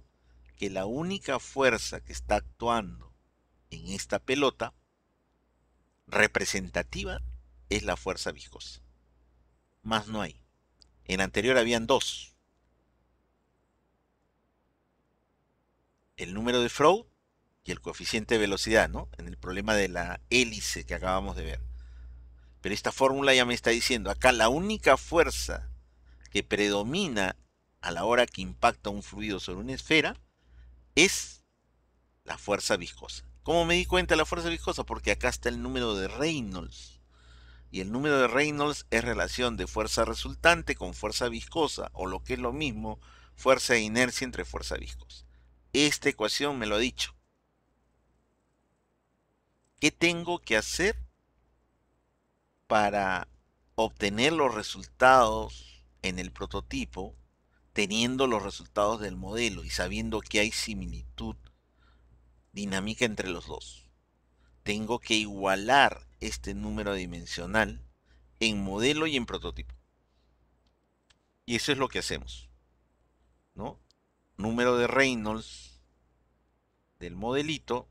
que la única fuerza que está actuando en esta pelota representativa es la fuerza viscosa. Más no hay. En la anterior habían dos. El número de Freud y el coeficiente de velocidad, ¿no? En el problema de la hélice que acabamos de ver. Pero esta fórmula ya me está diciendo, acá la única fuerza que predomina a la hora que impacta un fluido sobre una esfera es la fuerza viscosa. ¿Cómo me di cuenta de la fuerza viscosa? Porque acá está el número de Reynolds. Y el número de Reynolds es relación de fuerza resultante con fuerza viscosa, o lo que es lo mismo, fuerza de inercia entre fuerza viscosa. Esta ecuación me lo ha dicho. ¿Qué tengo que hacer para obtener los resultados en el prototipo, teniendo los resultados del modelo y sabiendo que hay similitud dinámica entre los dos? tengo que igualar este número dimensional en modelo y en prototipo. Y eso es lo que hacemos, ¿no? Número de Reynolds del modelito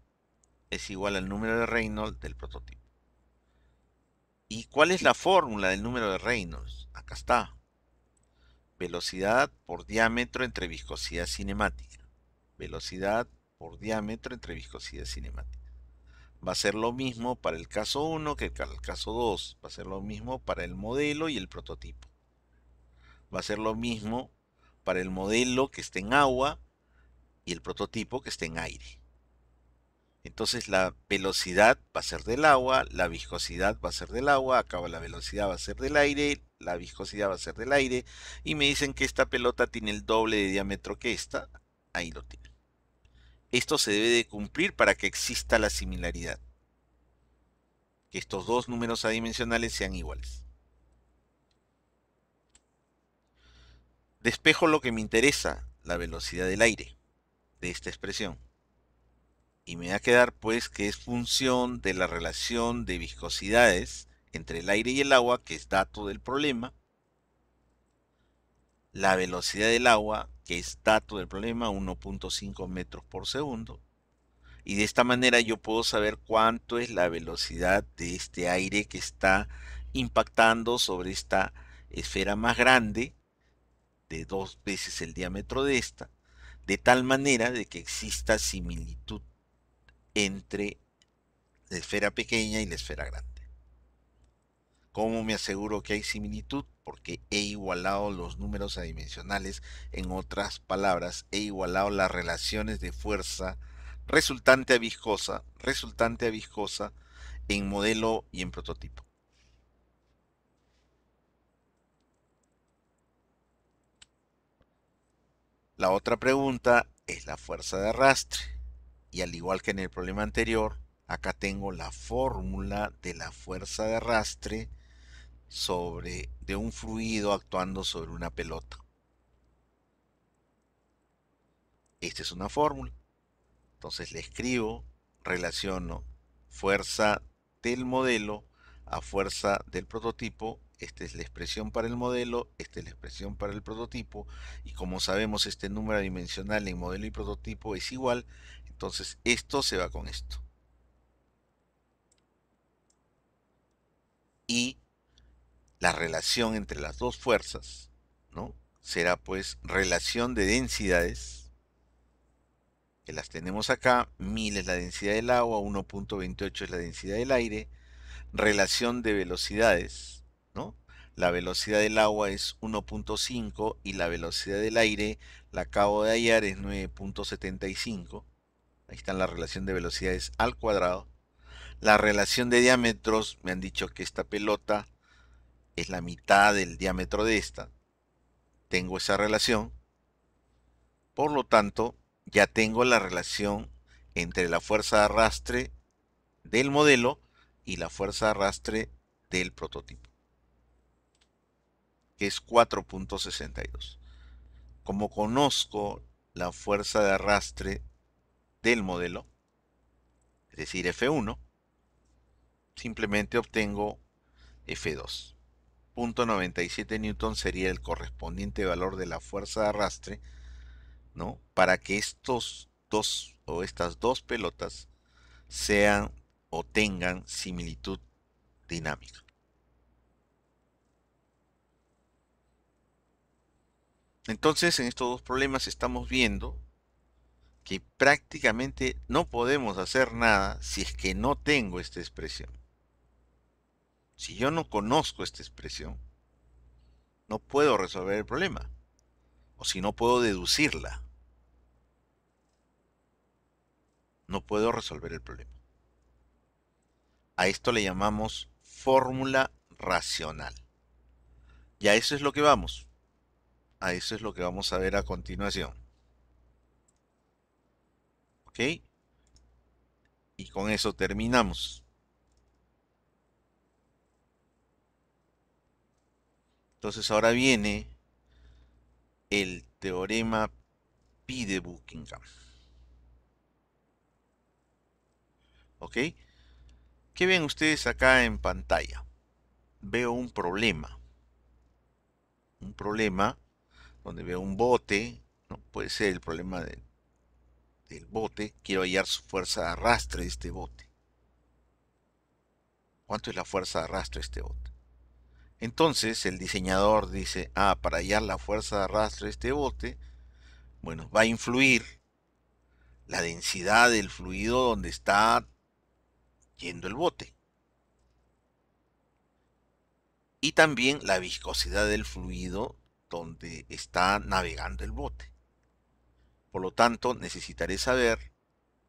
es igual al número de Reynolds del prototipo. ¿Y cuál es la fórmula del número de Reynolds? Acá está. Velocidad por diámetro entre viscosidad cinemática. Velocidad por diámetro entre viscosidad cinemática. Va a ser lo mismo para el caso 1 que para el caso 2. Va a ser lo mismo para el modelo y el prototipo. Va a ser lo mismo para el modelo que esté en agua y el prototipo que esté en aire. Entonces la velocidad va a ser del agua, la viscosidad va a ser del agua, acá la velocidad va a ser del aire, la viscosidad va a ser del aire, y me dicen que esta pelota tiene el doble de diámetro que esta, ahí lo tiene. Esto se debe de cumplir para que exista la similaridad, que estos dos números adimensionales sean iguales. Despejo lo que me interesa, la velocidad del aire, de esta expresión. Y me va a quedar pues que es función de la relación de viscosidades entre el aire y el agua, que es dato del problema, la velocidad del agua, que es dato del problema, 1.5 metros por segundo, y de esta manera yo puedo saber cuánto es la velocidad de este aire que está impactando sobre esta esfera más grande, de 2 veces el diámetro de esta, de tal manera de que exista similitud entre la esfera pequeña y la esfera grande. ¿Cómo me aseguro que hay similitud? Porque he igualado los números adimensionales, en otras palabras, he igualado las relaciones de fuerza resultante a viscosa en modelo y en prototipo. La otra pregunta es la fuerza de arrastre. Y al igual que en el problema anterior, acá tengo la fórmula de la fuerza de arrastre de un fluido actuando sobre una pelota. Esta es una fórmula. Entonces le escribo, relaciono fuerza del modelo a fuerza del prototipo. Esta es la expresión para el modelo, esta es la expresión para el prototipo. Y como sabemos, este número dimensional en modelo y prototipo es igual. Entonces esto se va con esto. Y la relación entre las dos fuerzas, ¿no? Será pues relación de densidades, que las tenemos acá. 1000 es la densidad del agua, 1.28 es la densidad del aire. Relación de velocidades, ¿no? La velocidad del agua es 1.5 y la velocidad del aire, la acabo de hallar, es 9.75. Ahí está la relación de velocidades al cuadrado. La relación de diámetros, me han dicho que esta pelota es la mitad del diámetro de esta. Tengo esa relación. Por lo tanto, ya tengo la relación entre la fuerza de arrastre del modelo y la fuerza de arrastre del prototipo, que es 4.62. Como conozco la fuerza de arrastre del modelo, es decir, F1, simplemente obtengo F2. 0.97 newton sería el correspondiente valor de la fuerza de arrastre, ¿no? Para que estos dos o estas dos pelotas sean o tengan similitud dinámica. Entonces, en estos dos problemas estamos viendo que prácticamente no podemos hacer nada si es que no tengo esta expresión. Si yo no conozco esta expresión, no puedo resolver el problema. O si no puedo deducirla, no puedo resolver el problema. A esto le llamamos fórmula racional. Y a eso es lo que vamos. A eso es lo que vamos a ver a continuación. ¿Ok? Y con eso terminamos. Entonces ahora viene el teorema Pi de Buckingham. ¿Ok? ¿Qué ven ustedes acá en pantalla? Veo un problema. Un problema donde veo un bote, ¿no? Puede ser el problema del bote. Quiero hallar su fuerza de arrastre de este bote. ¿Cuánto es la fuerza de arrastre de este bote? Entonces el diseñador dice, para hallar la fuerza de arrastre de este bote, bueno, va a influir la densidad del fluido donde está yendo el bote. Y también la viscosidad del fluido donde está navegando el bote. Por lo tanto, necesitaré saber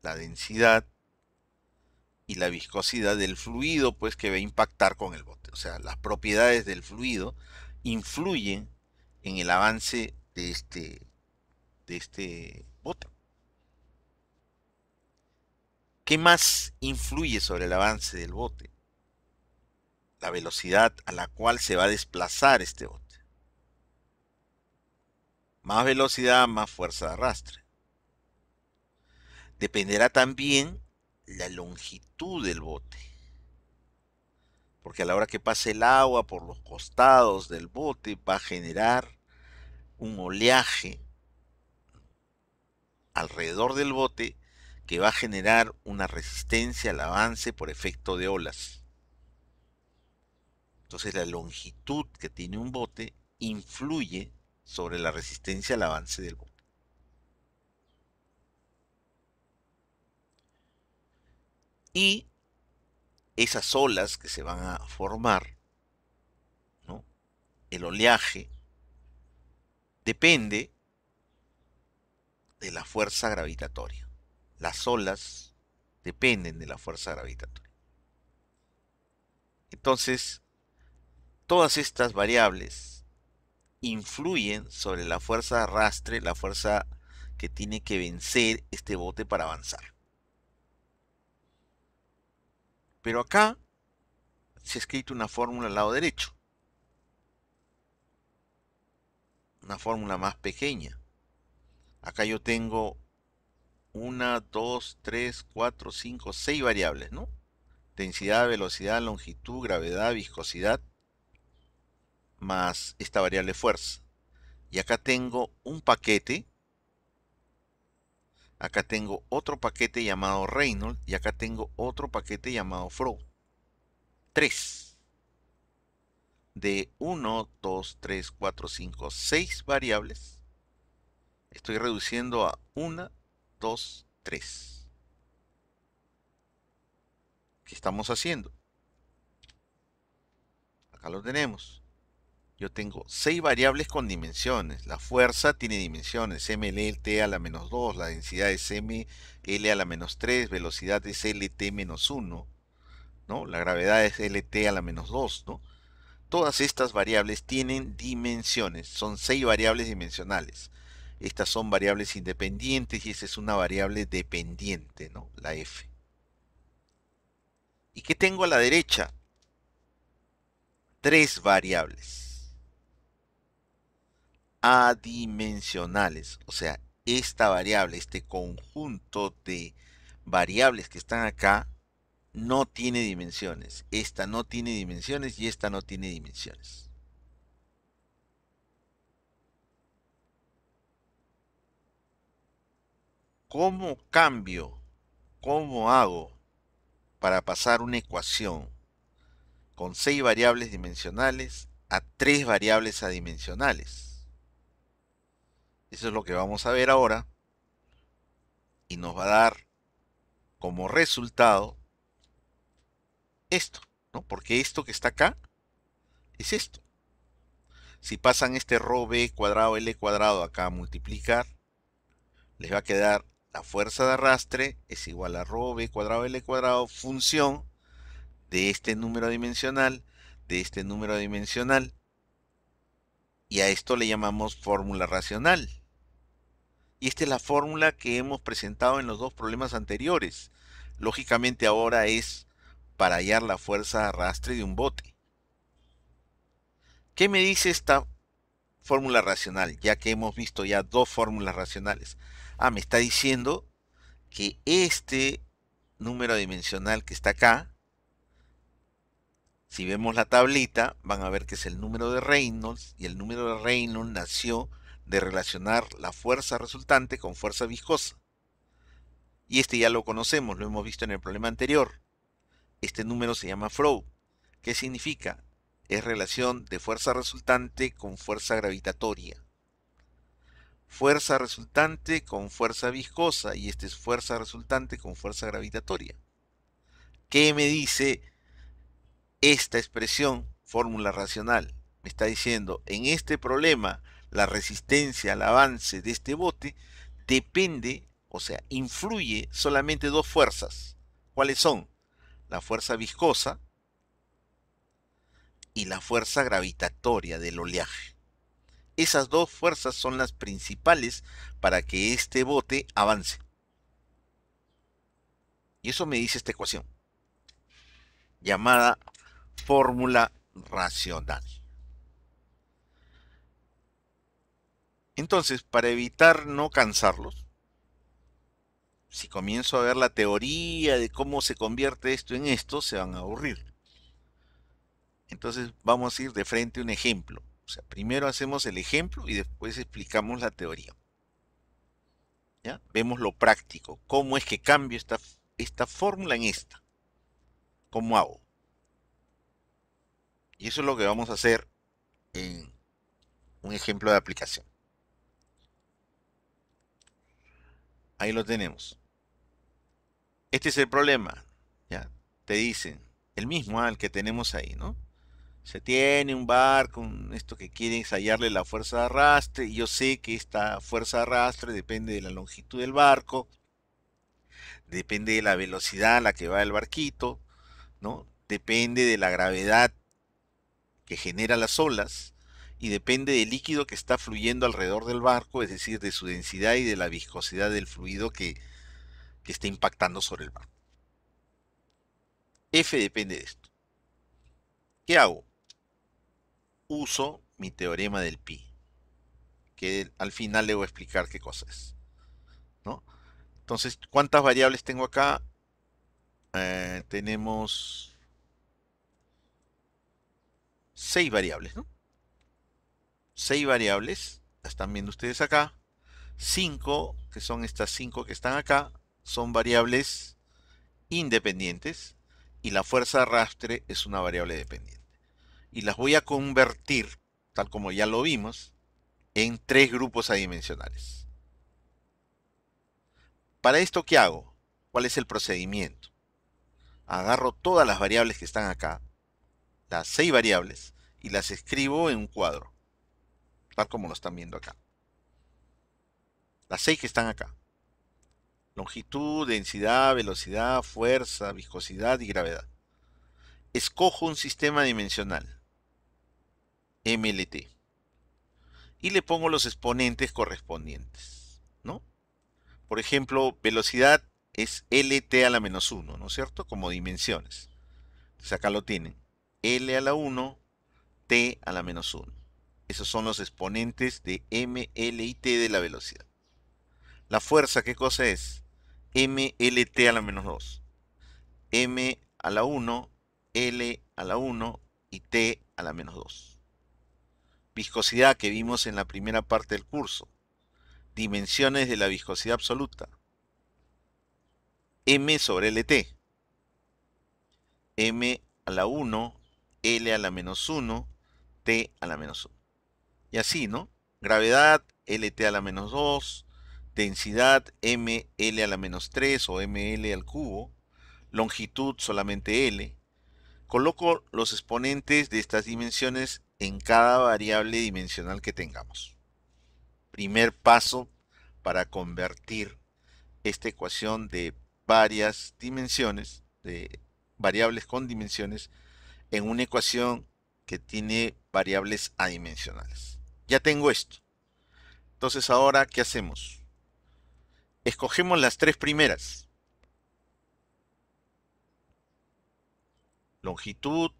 la densidad y la viscosidad del fluido, pues, que va a impactar con el bote. O sea, las propiedades del fluido influyen en el avance de este bote. ¿Qué más influye sobre el avance del bote? La velocidad a la cual se va a desplazar este bote. Más velocidad, más fuerza de arrastre. Dependerá también la longitud del bote. Porque a la hora que pase el agua por los costados del bote va a generar un oleaje alrededor del bote que va a generar una resistencia al avance por efecto de olas. Entonces la longitud que tiene un bote influye sobre la resistencia al avance del bote. Y esas olas que se van a formar, ¿no? El oleaje depende de la fuerza gravitatoria. Las olas dependen de la fuerza gravitatoria. Entonces, todas estas variables influyen sobre la fuerza de arrastre, la fuerza que tiene que vencer este bote para avanzar. Pero acá se ha escrito una fórmula al lado derecho. Una fórmula más pequeña. Acá yo tengo 1, 2, 3, 4, 5, 6 variables, ¿no? Densidad, velocidad, longitud, gravedad, viscosidad, más esta variable fuerza. Y acá tengo un paquete. Acá tengo otro paquete llamado Reynolds y acá tengo otro paquete llamado Froh. 3. De 1, 2, 3, 4, 5, 6 variables. Estoy reduciendo a 1, 2, 3. ¿Qué estamos haciendo? Acá lo tenemos. Yo tengo 6 variables con dimensiones. La fuerza tiene dimensiones. MLT a la menos 2. La densidad es ML a la menos 3. Velocidad es LT menos 1. ¿No? La gravedad es LT a la menos 2. ¿No? Todas estas variables tienen dimensiones. Son 6 variables dimensionales. Estas son variables independientes y esa es una variable dependiente, ¿no? La F. ¿Y qué tengo a la derecha? 3 variables adimensionales. O sea, esta variable, este conjunto de variables que están acá, no tiene dimensiones. Esta no tiene dimensiones y esta no tiene dimensiones. ¿Cómo cambio? ¿Cómo hago para pasar una ecuación con 6 variables dimensionales a 3 variables adimensionales? Eso es lo que vamos a ver ahora y nos va a dar como resultado esto, ¿no? Porque esto que está acá es esto. Si pasan este ρ b cuadrado L cuadrado acá a multiplicar, les va a quedar la fuerza de arrastre es igual a ρ b cuadrado L cuadrado función de este número dimensional, de este número dimensional, y a esto le llamamos fórmula racional. Y esta es la fórmula que hemos presentado en los dos problemas anteriores. Lógicamente ahora es para hallar la fuerza de arrastre de un bote. ¿Qué me dice esta fórmula racional? Ya que hemos visto ya dos fórmulas racionales. Me está diciendo que este número dimensional que está acá Si vemos la tablita, van a ver que es el número de Reynolds, y el número de Reynolds nació de relacionar la fuerza resultante con fuerza viscosa. Y este ya lo conocemos, lo hemos visto en el problema anterior. Este número se llama Froud. ¿Qué significa? Es relación de fuerza resultante con fuerza gravitatoria. Fuerza resultante con fuerza viscosa, y esta es fuerza resultante con fuerza gravitatoria. ¿Qué me dice esta expresión, fórmula racional? Me está diciendo, en este problema, la resistencia al avance de este bote depende, o sea, influye solamente dos fuerzas. ¿Cuáles son? La fuerza viscosa y la fuerza gravitatoria del oleaje. Esas dos fuerzas son las principales para que este bote avance. Y eso me dice esta ecuación, llamada fórmula racional. Entonces, para evitar no cansarlos, si comienzo a ver la teoría de cómo se convierte esto en esto, se van a aburrir. Entonces vamos a ir de frente a un ejemplo. O sea, primero hacemos el ejemplo y después explicamos la teoría. ¿Ya? Vemos lo práctico. ¿Cómo es que cambio esta fórmula en esta? ¿Cómo hago? Y eso es lo que vamos a hacer en un ejemplo de aplicación. Ahí lo tenemos. Este es el problema. ¿Ya? Te dicen, el mismo al que tenemos ahí, ¿no? Se tiene un barco, esto que quiere ensayarle la fuerza de arrastre, y yo sé que esta fuerza de arrastre depende de la longitud del barco, depende de la velocidad a la que va el barquito, ¿no? Depende de la gravedad que genera las olas, y depende del líquido que está fluyendo alrededor del barco, es decir, de su densidad y de la viscosidad del fluido que está impactando sobre el barco. F depende de esto. ¿Qué hago? Uso mi teorema del pi, que al final le voy a explicar qué cosa es, ¿no? Entonces, ¿cuántas variables tengo acá? Tenemos 6 variables, ¿no? 6 variables, las están viendo ustedes acá. 5, que son estas 5 que están acá, son variables independientes, y la fuerza de arrastre es una variable dependiente. Y las voy a convertir, tal como ya lo vimos, en 3 grupos adimensionales. Para esto, ¿qué hago? ¿Cuál es el procedimiento? Agarro todas las variables que están acá, las 6 variables, y las escribo en un cuadro, tal como lo están viendo acá. Las 6 que están acá: longitud, densidad, velocidad, fuerza, viscosidad y gravedad. Escojo un sistema dimensional, MLT, y le pongo los exponentes correspondientes, ¿no? Por ejemplo, velocidad es LT a la menos 1, ¿no es cierto? Como dimensiones. Entonces acá lo tienen. L a la 1, T a la menos 1. Esos son los exponentes de M, L y T de la velocidad. La fuerza, ¿qué cosa es? MLT a la menos 2. M a la 1, L a la 1 y T a la menos 2. Viscosidad, que vimos en la primera parte del curso. Dimensiones de la viscosidad absoluta. M sobre LT. M a la 1, L a la menos 1, T a la menos 1. Y así, ¿no? Gravedad, LT a la menos 2. Densidad, ML a la menos 3 o ML al cubo. Longitud, solamente L. Coloco los exponentes de estas dimensiones en cada variable dimensional que tengamos. Primer paso para convertir esta ecuación de varias dimensiones, de variables con dimensiones, en una ecuación que tiene variables adimensionales. Ya tengo esto. Entonces ahora, ¿qué hacemos? Escogemos las 3 primeras: longitud,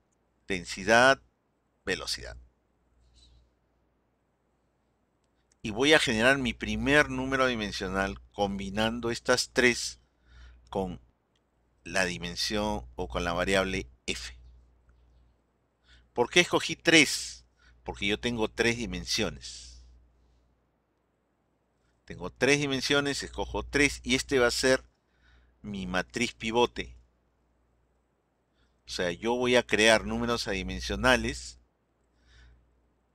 densidad, velocidad. Y voy a generar mi primer número dimensional combinando estas 3 con la dimensión o con la variable f. ¿Por qué escogí 3? Porque yo tengo 3 dimensiones. Tengo 3 dimensiones, escojo 3 y este va a ser mi matriz pivote. O sea, yo voy a crear números adimensionales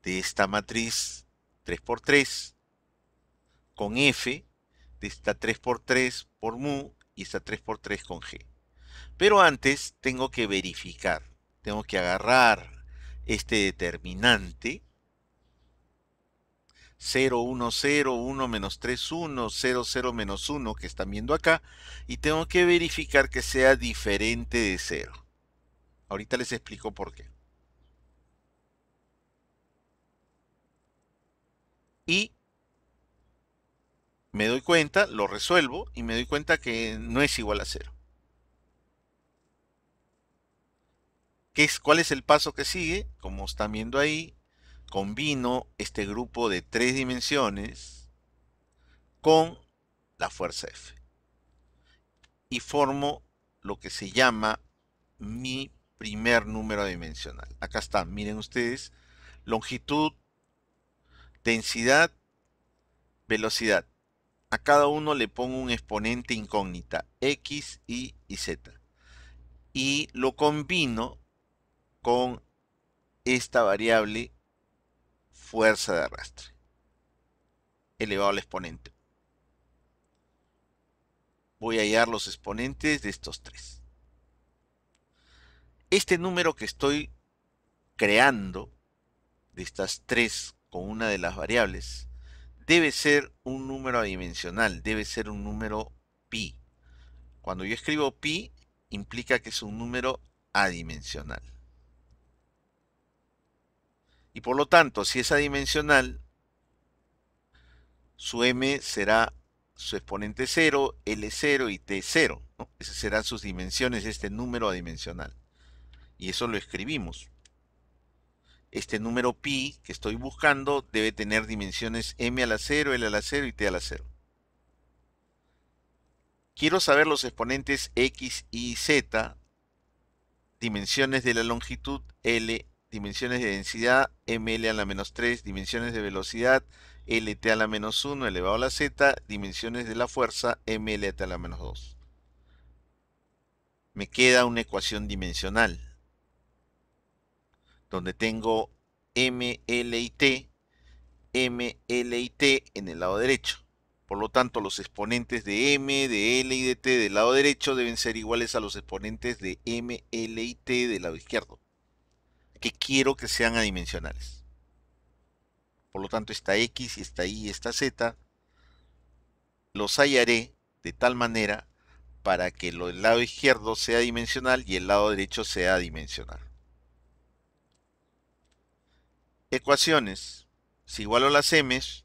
de esta matriz 3×3 con F, de esta 3×3 por mu y esta 3×3 con G. Pero antes tengo que verificar, tengo que agarrar este determinante 0, 1, 0, 1, menos 3, 1, 0, 0, menos 1 que están viendo acá y tengo que verificar que sea diferente de 0. Ahorita les explico por qué. Y me doy cuenta, lo resuelvo y me doy cuenta que no es igual a 0. ¿Cuál es el paso que sigue? Como están viendo ahí, combino este grupo de 3 dimensiones con la fuerza F y formo lo que se llama mi primer número dimensional. Acá está, miren ustedes, longitud, densidad, velocidad. A cada uno le pongo un exponente incógnita, X, y Z. Y lo combino con esta variable fuerza de arrastre, elevado al exponente. Voy a hallar los exponentes de estos tres. Este número que estoy creando, de estas tres con una de las variables, debe ser un número adimensional, debe ser un número pi. Cuando yo escribo pi, implica que es un número adimensional. Y por lo tanto, si es adimensional, su m será su exponente 0, L0 y T0, ¿no? Esas serán sus dimensiones de este número adimensional. Y eso lo escribimos. Este número pi que estoy buscando debe tener dimensiones m a la 0, L a la 0 y T a la 0. Quiero saber los exponentes x, y, z, dimensiones de la longitud L, dimensiones de densidad ml a la menos 3, dimensiones de velocidad lt a la menos 1 elevado a la z, dimensiones de la fuerza mlt a la menos 2. Me queda una ecuación dimensional donde tengo m, l y t, m, l y t en el lado derecho. Por lo tanto, los exponentes de m, de l y de t del lado derecho deben ser iguales a los exponentes de m, l y t del lado izquierdo, que quiero que sean adimensionales. Por lo tanto, esta x y esta y esta z los hallaré de tal manera para que el lado izquierdo sea dimensional y el lado derecho sea dimensional. Ecuaciones. Si igualo las m's,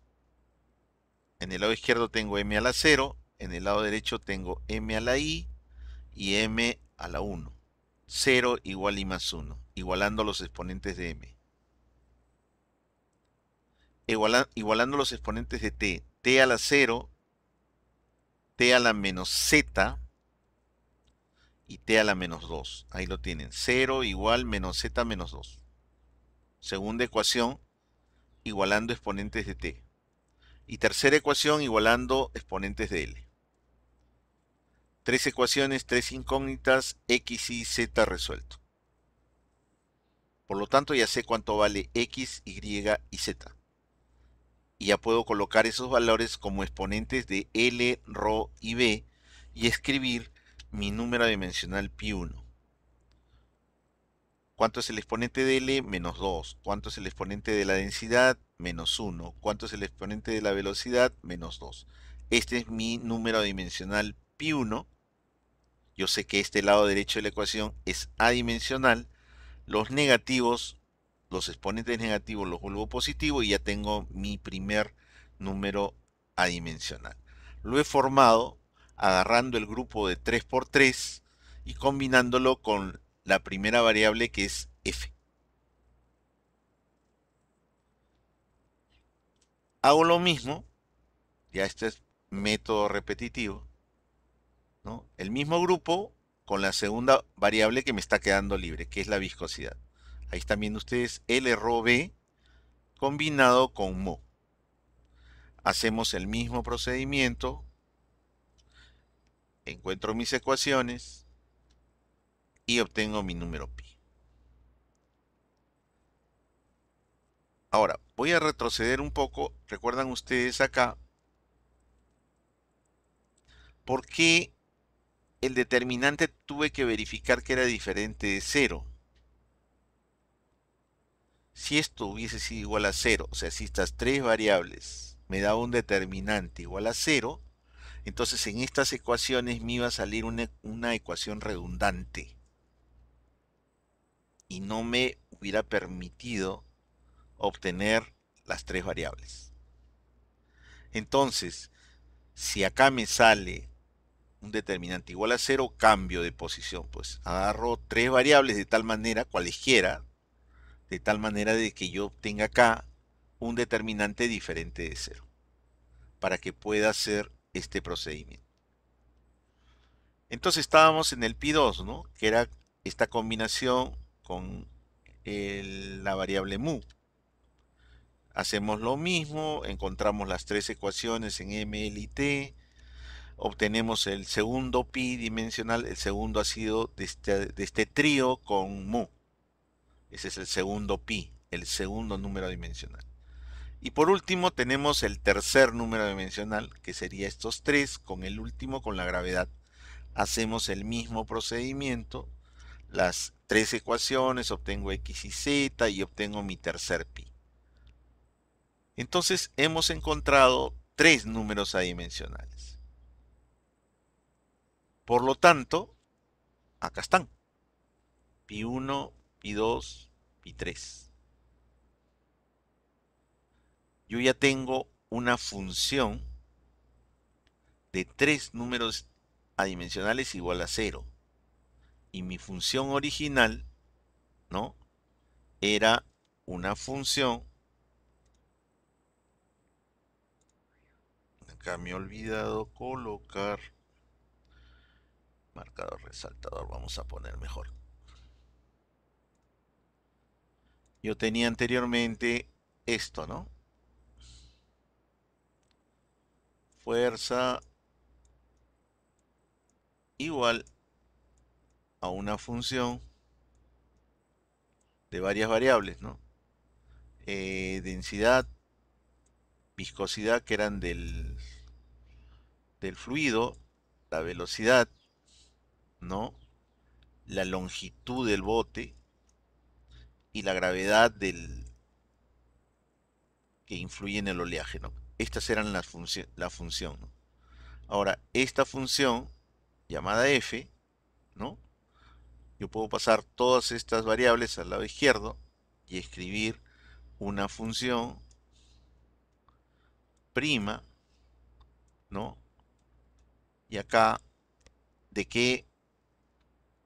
en el lado izquierdo tengo m a la 0, en el lado derecho tengo m a la i y m a la 1. 0 igual i más 1, igualando los exponentes de m. Igualando los exponentes de t, t a la 0, t a la menos z y t a la menos 2. Ahí lo tienen, 0 igual menos z menos 2. Segunda ecuación, igualando exponentes de t. Y tercera ecuación, igualando exponentes de l. Tres ecuaciones, tres incógnitas, x, y, z resuelto. Por lo tanto, ya sé cuánto vale x, y y z. Y ya puedo colocar esos valores como exponentes de L, ρ y B y escribir mi número dimensional pi1. ¿Cuánto es el exponente de L? Menos 2. ¿Cuánto es el exponente de la densidad? Menos 1. ¿Cuánto es el exponente de la velocidad? Menos 2. Este es mi número dimensional pi1. Yo sé que este lado derecho de la ecuación es adimensional. Los negativos, los exponentes negativos los vuelvo positivo y ya tengo mi primer número adimensional. Lo he formado agarrando el grupo de 3×3 y combinándolo con la primera variable que es f. Hago lo mismo, ya este es método repetitivo, ¿no? El mismo grupo con la segunda variable que me está quedando libre, que es la viscosidad. Ahí están viendo ustedes LRO-B combinado con MO. Hacemos el mismo procedimiento, encuentro mis ecuaciones y obtengo mi número pi. Ahora, voy a retroceder un poco. ¿Recuerdan ustedes acá por qué el determinante tuve que verificar que era diferente de 0? Si esto hubiese sido igual a 0, o sea, si estas tres variables me da un determinante igual a 0, entonces en estas ecuaciones me iba a salir una ecuación redundante y no me hubiera permitido obtener las tres variables. Entonces, si acá me sale un determinante igual a 0, cambio de posición. Pues agarro tres variables de tal manera, cualesquiera, de tal manera de que yo obtenga acá un determinante diferente de 0, para que pueda hacer este procedimiento. Entonces estábamos en el pi2, ¿no? Que era esta combinación con la variable mu. Hacemos lo mismo, encontramos las tres ecuaciones en M, L y T, obtenemos el segundo pi dimensional, el segundo ha sido de este trío con mu. Ese es el segundo pi, el segundo número dimensional. Y por último tenemos el tercer número dimensional, que sería estos tres, con el último, con la gravedad. Hacemos el mismo procedimiento, las tres ecuaciones, obtengo x y z y obtengo mi tercer pi. Entonces hemos encontrado tres números adimensionales. Por lo tanto, acá están. Pi1, Pi2, Pi3. Yo ya tengo una función de tres números adimensionales igual a 0. Y mi función original, ¿no? Era una función. Acá me he olvidado colocar marcador resaltador. Vamos a poner mejor. Yo tenía anteriormente esto, ¿no? Fuerza igual a una función de varias variables, ¿no? Densidad, viscosidad, que eran del fluido, la velocidad, ¿no? La longitud del bote y la gravedad que influye en el oleaje, ¿no? Estas eran la función, ¿no? Ahora, esta función llamada f, ¿no? Yo puedo pasar todas estas variables al lado izquierdo y escribir una función prima, ¿no? Y acá, ¿de qué?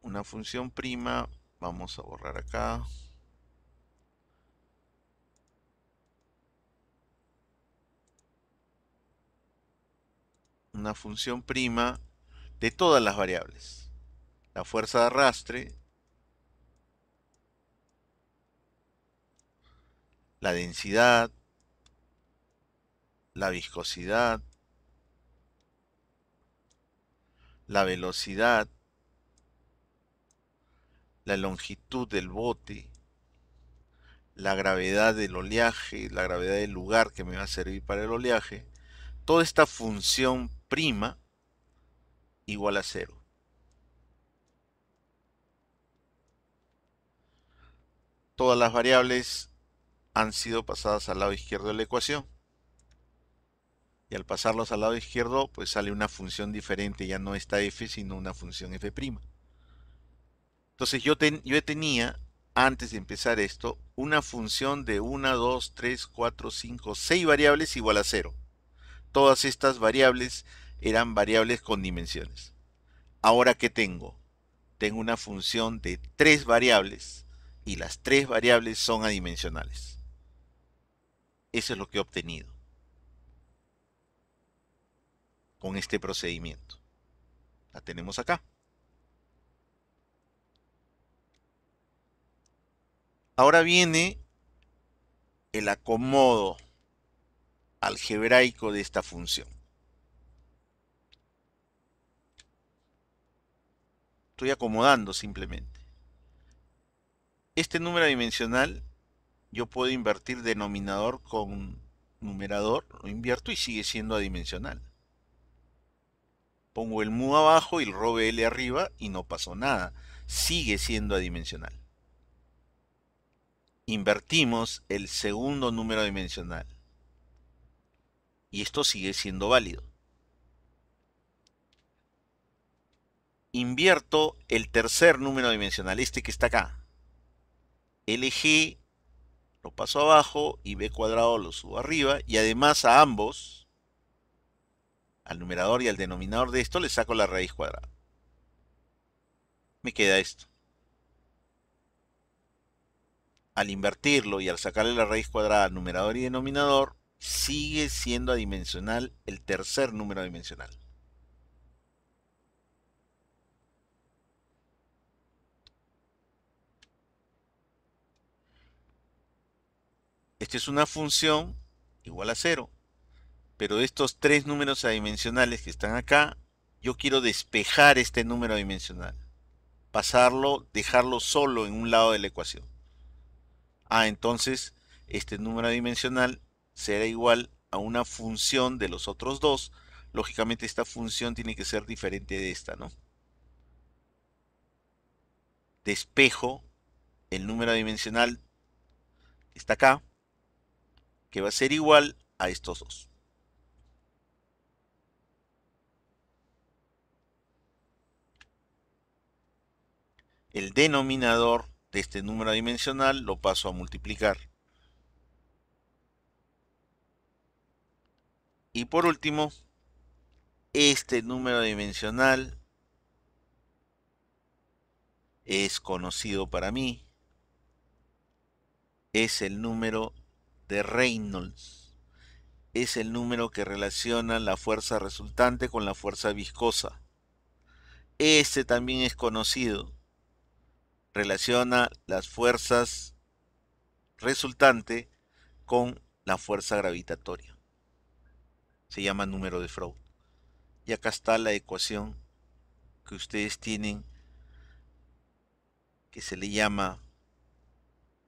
Una función prima, vamos a borrar acá. Una función prima de todas las variables. La fuerza de arrastre, la densidad, la viscosidad, la velocidad, la longitud del bote, la gravedad del oleaje, la gravedad del lugar que me va a servir para el oleaje. Toda esta función prima igual a 0. Todas las variables han sido pasadas al lado izquierdo de la ecuación. Y al pasarlos al lado izquierdo, pues sale una función diferente, ya no está f, sino una función f'. Entonces yo tenía, antes de empezar esto, una función de 1, 2, 3, 4, 5, 6 variables igual a 0. Todas estas variables eran variables con dimensiones. Ahora, ¿qué tengo? Tengo una función de 3 variables y las 3 variables son adimensionales. Eso es lo que he obtenido con este procedimiento. La tenemos acá. Ahora viene el acomodo algebraico de esta función. Estoy acomodando simplemente. Este número dimensional yo puedo invertir denominador con numerador, lo invierto y sigue siendo adimensional. Pongo el mu abajo y el rho L arriba y no pasó nada. Sigue siendo adimensional. Invertimos el segundo número dimensional y esto sigue siendo válido. Invierto el tercer número dimensional, este que está acá. LG lo paso abajo y B cuadrado lo subo arriba y además a ambos, al numerador y al denominador de esto, le saco la raíz cuadrada. Me queda esto. Al invertirlo y al sacarle la raíz cuadrada al numerador y denominador, sigue siendo adimensional el tercer número dimensional. Esta es una función igual a 0, pero de estos tres números adimensionales que están acá, yo quiero despejar este número dimensional, pasarlo, dejarlo solo en un lado de la ecuación. Entonces este número dimensional será igual a una función de los otros dos. Lógicamente esta función tiene que ser diferente de esta, ¿no? Despejo el número dimensional que está acá, que va a ser igual a estos dos. El denominador de este número dimensional lo paso a multiplicar. Y por último, este número dimensional es conocido para mí, es el número de Reynolds. Es el número que relaciona la fuerza resultante con la fuerza viscosa. Este también es conocido. Relaciona las fuerzas resultante con la fuerza gravitatoria. Se llama número de Freud. Y acá está la ecuación que ustedes tienen, que se le llama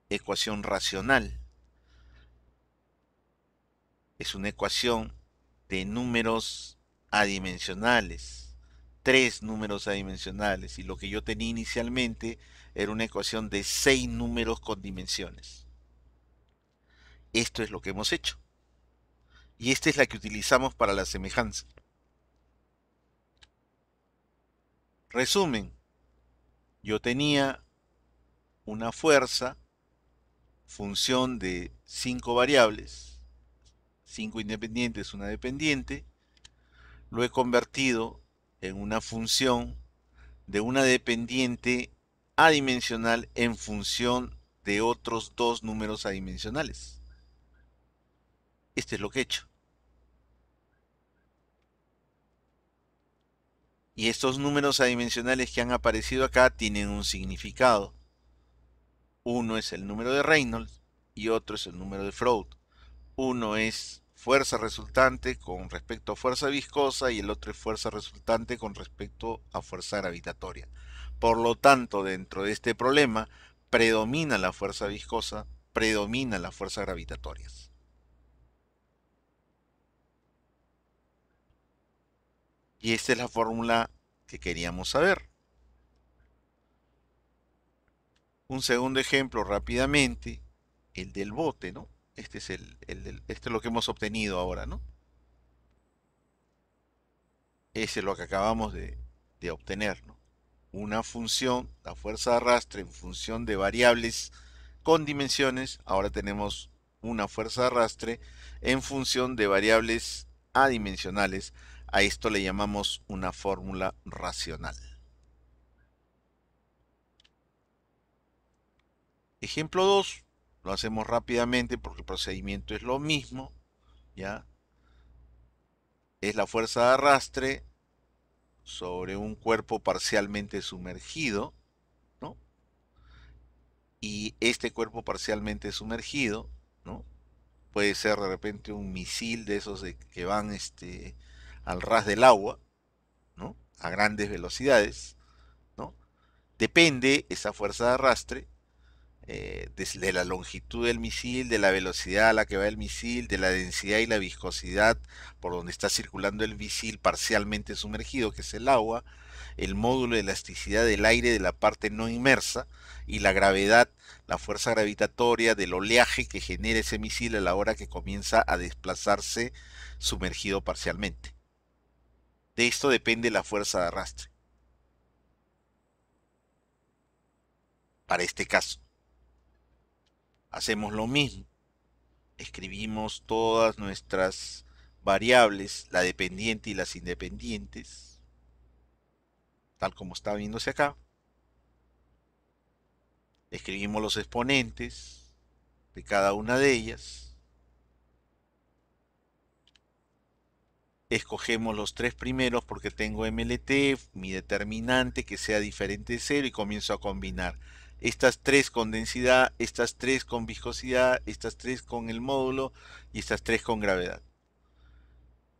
ecuación racional. Es una ecuación de números adimensionales, tres números adimensionales, y lo que yo tenía inicialmente era una ecuación de 6 números con dimensiones. Esto es lo que hemos hecho. Y esta es la que utilizamos para la semejanza. Resumen, yo tenía una fuerza, función de 5 variables, 5 independientes, una dependiente, lo he convertido en una función de una dependiente adimensional en función de otros dos números adimensionales. Este es lo que he hecho. Y estos números adimensionales que han aparecido acá tienen un significado. Uno es el número de Reynolds y otro es el número de Freud. Uno es fuerza resultante con respecto a fuerza viscosa y el otro es fuerza resultante con respecto a fuerza gravitatoria. Por lo tanto, dentro de este problema, predomina la fuerza viscosa, predomina las fuerzas gravitatorias. Y esta es la fórmula que queríamos saber. Un segundo ejemplo rápidamente, el del bote, ¿no? Este es este es lo que hemos obtenido ahora, ¿no? Ese es lo que acabamos de obtener, ¿no? Una función, la fuerza de arrastre en función de variables con dimensiones. Ahora tenemos una fuerza de arrastre en función de variables adimensionales. A esto le llamamos una fórmula racional. Ejemplo 2, lo hacemos rápidamente porque el procedimiento es lo mismo, ¿ya? Es la fuerza de arrastre sobre un cuerpo parcialmente sumergido, ¿no? y este cuerpo parcialmente sumergido, ¿no? Puede ser de repente un misil de esos que van al ras del agua, ¿no? A grandes velocidades, ¿no? Depende esa fuerza de arrastre de la longitud del misil, de la velocidad a la que va el misil, de la densidad y la viscosidad por donde está circulando el misil parcialmente sumergido, que es el agua, el módulo de elasticidad del aire de la parte no inmersa y la gravedad, la fuerza gravitatoria del oleaje que genera ese misil a la hora que comienza a desplazarse sumergido parcialmente. De esto depende la fuerza de arrastre. Para este caso, hacemos lo mismo. Escribimos todas nuestras variables, la dependiente y las independientes, tal como está viéndose acá. Escribimos los exponentes de cada una de ellas. Escogemos los tres primeros porque tengo MLT, mi determinante que sea diferente de 0 y comienzo a combinar. Estas tres con densidad, estas tres con viscosidad, estas tres con el módulo y estas tres con gravedad.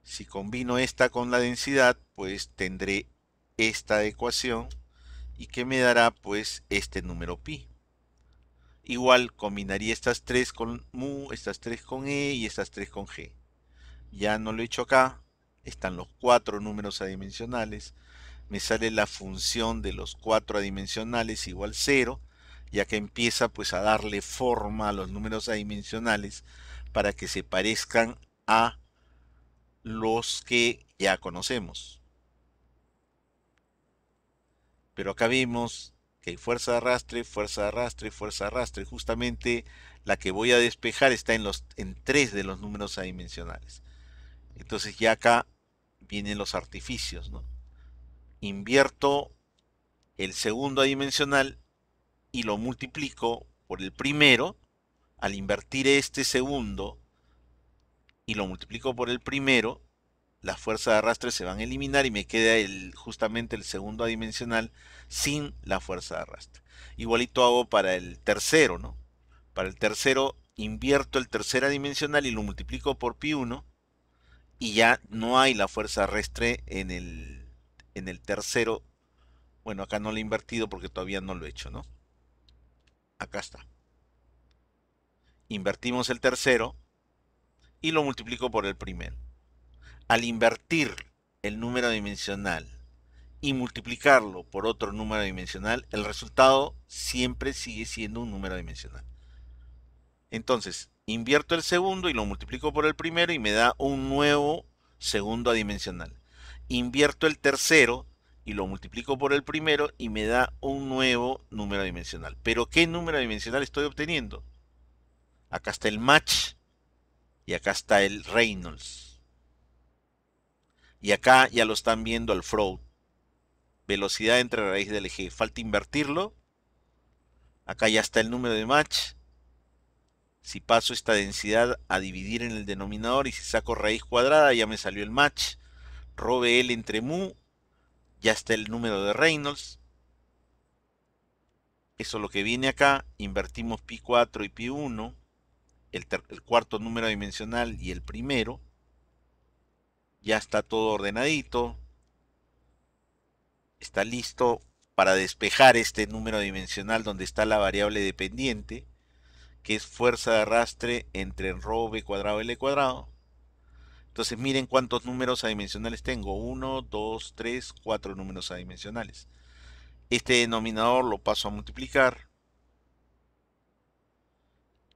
Si combino esta con la densidad, pues tendré esta ecuación y que me dará pues este número pi. Igual combinaría estas tres con mu, estas tres con e y estas tres con g. Ya no lo he hecho acá, están los cuatro números adimensionales, me sale la función de los cuatro adimensionales igual 0, ya que empieza pues a darle forma a los números adimensionales para que se parezcan a los que ya conocemos. Pero acá vemos que hay fuerza de arrastre, fuerza de arrastre, fuerza de arrastre. Justamente la que voy a despejar está en tres de los números adimensionales. Entonces ya acá vienen los artificios, ¿no? Invierto el segundo adimensional y lo multiplico por el primero. Al invertir este segundo y lo multiplico por el primero, las fuerzas de arrastre se van a eliminar y me queda justamente el segundo adimensional sin la fuerza de arrastre. Igualito hago para el tercero, ¿no? Para el tercero invierto el tercer adimensional y lo multiplico por pi1 y ya no hay la fuerza de arrastre en el tercero. Bueno, acá no lo he invertido porque todavía no lo he hecho, ¿no? Acá está. Invertimos el tercero y lo multiplico por el primero. Al invertir el número dimensional y multiplicarlo por otro número dimensional, el resultado siempre sigue siendo un número dimensional. Entonces, invierto el segundo y lo multiplico por el primero y me da un nuevo segundo adimensional. Invierto el tercero y lo multiplico por el primero y me da un nuevo número dimensional. ¿Pero qué número dimensional estoy obteniendo? Acá está el match y acá está el Reynolds. Y acá ya lo están viendo al Freud. Velocidad entre raíz del eje. Falta invertirlo. Acá ya está el número de match. Si paso esta densidad a dividir en el denominador y si saco raíz cuadrada, ya me salió el match. Rho L entre mu. Ya está el número de Reynolds. Eso es lo que viene acá. Invertimos pi4 y pi1. El cuarto número dimensional y el primero. Ya está todo ordenadito. Está listo para despejar este número dimensional donde está la variable dependiente, que es fuerza de arrastre entre rho v cuadrado L cuadrado. Entonces miren cuántos números adimensionales tengo. 1, 2, 3, 4 números adimensionales. Este denominador lo paso a multiplicar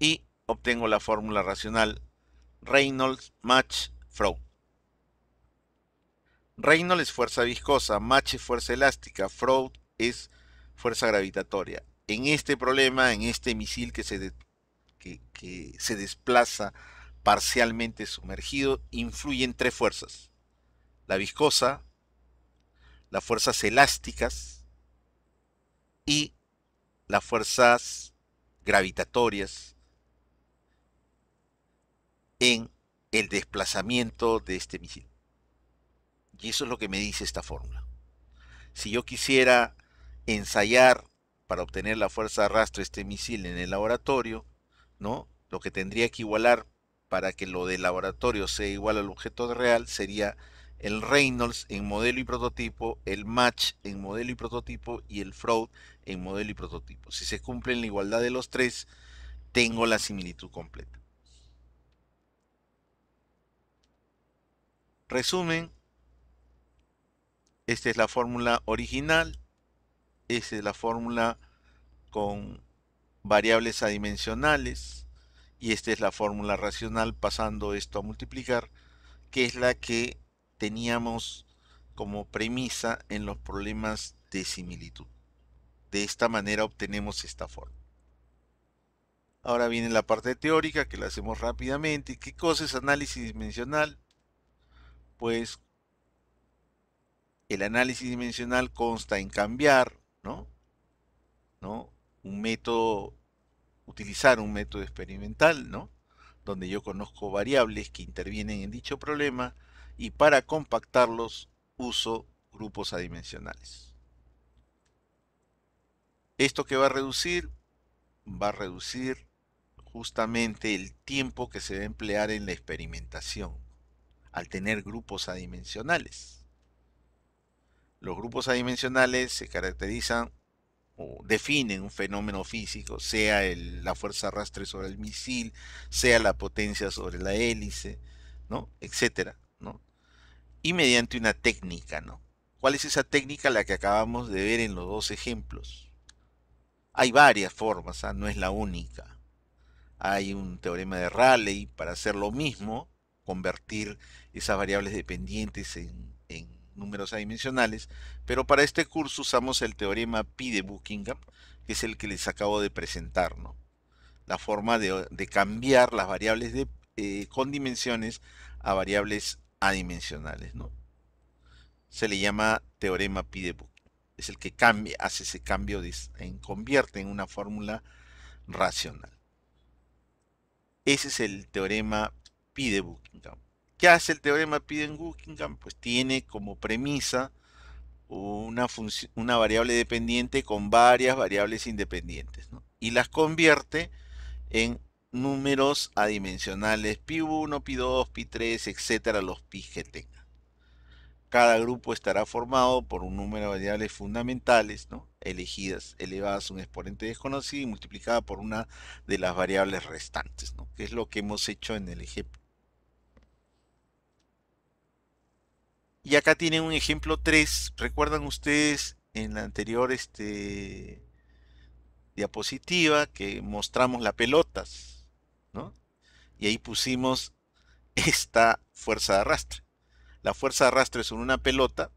y obtengo la fórmula racional Reynolds, Match, Freud. Reynolds es fuerza viscosa, Match es fuerza elástica, Freud es fuerza gravitatoria. En este problema, en este misil que se desplaza parcialmente sumergido, influyen tres fuerzas. La viscosa, las fuerzas elásticas y las fuerzas gravitatorias en el desplazamiento de este misil. Y eso es lo que me dice esta fórmula. Si yo quisiera ensayar para obtener la fuerza de arrastre de este misil en el laboratorio, ¿no? Lo que tendría que igualar para que lo del laboratorio sea igual al objeto real sería el Reynolds en modelo y prototipo, el Mach en modelo y prototipo y el Freud en modelo y prototipo. Si se cumple la igualdad de los tres, tengo la similitud completa. Resumen, esta es la fórmula original, esta es la fórmula con variables adimensionales y esta es la fórmula racional pasando esto a multiplicar, que es la que teníamos como premisa en los problemas de similitud. De esta manera obtenemos esta forma. Ahora viene la parte teórica que la hacemos rápidamente. ¿Qué cosa es análisis dimensional? Pues el análisis dimensional consta en cambiar, ¿no? Un método, utilizar un método experimental, ¿no? Donde yo conozco variables que intervienen en dicho problema y para compactarlos uso grupos adimensionales. ¿Esto qué va a reducir? Va a reducir justamente el tiempo que se va a emplear en la experimentación al tener grupos adimensionales. Los grupos adimensionales se caracterizan o definen un fenómeno físico, sea la fuerza arrastre sobre el misil, sea la potencia sobre la hélice, ¿no? Etcétera, ¿no? Y mediante una técnica, ¿no? ¿Cuál es esa técnica? La que acabamos de ver en los dos ejemplos. Hay varias formas, ¿ah? No es la única. Hay un teorema de Rayleigh para hacer lo mismo, convertir esas variables dependientes en números adimensionales, pero para este curso usamos el teorema Pi de Buckingham, que es el que les acabo de presentar, ¿no? La forma de cambiar las variables con dimensiones a variables adimensionales, ¿no? Se le llama teorema Pi de Buckingham. Es el que cambia, hace ese cambio, convierte en una fórmula racional. Ese es el teorema Pi de Buckingham. ¿Qué hace el teorema Pi de Buckingham? Pues tiene como premisa una variable dependiente con varias variables independientes, ¿no? Y las convierte en números adimensionales pi1, pi2, pi3, etcétera, los pi que tenga. Cada grupo estará formado por un número de variables fundamentales, ¿no? Elegidas, elevadas a un exponente desconocido y multiplicada por una de las variables restantes, ¿no? Que es lo que hemos hecho en el ejemplo. Y acá tienen un ejemplo 3. ¿Recuerdan ustedes en la anterior diapositiva que mostramos las pelotas, ¿no? Y ahí pusimos esta fuerza de arrastre. La fuerza de arrastre sobre una pelota,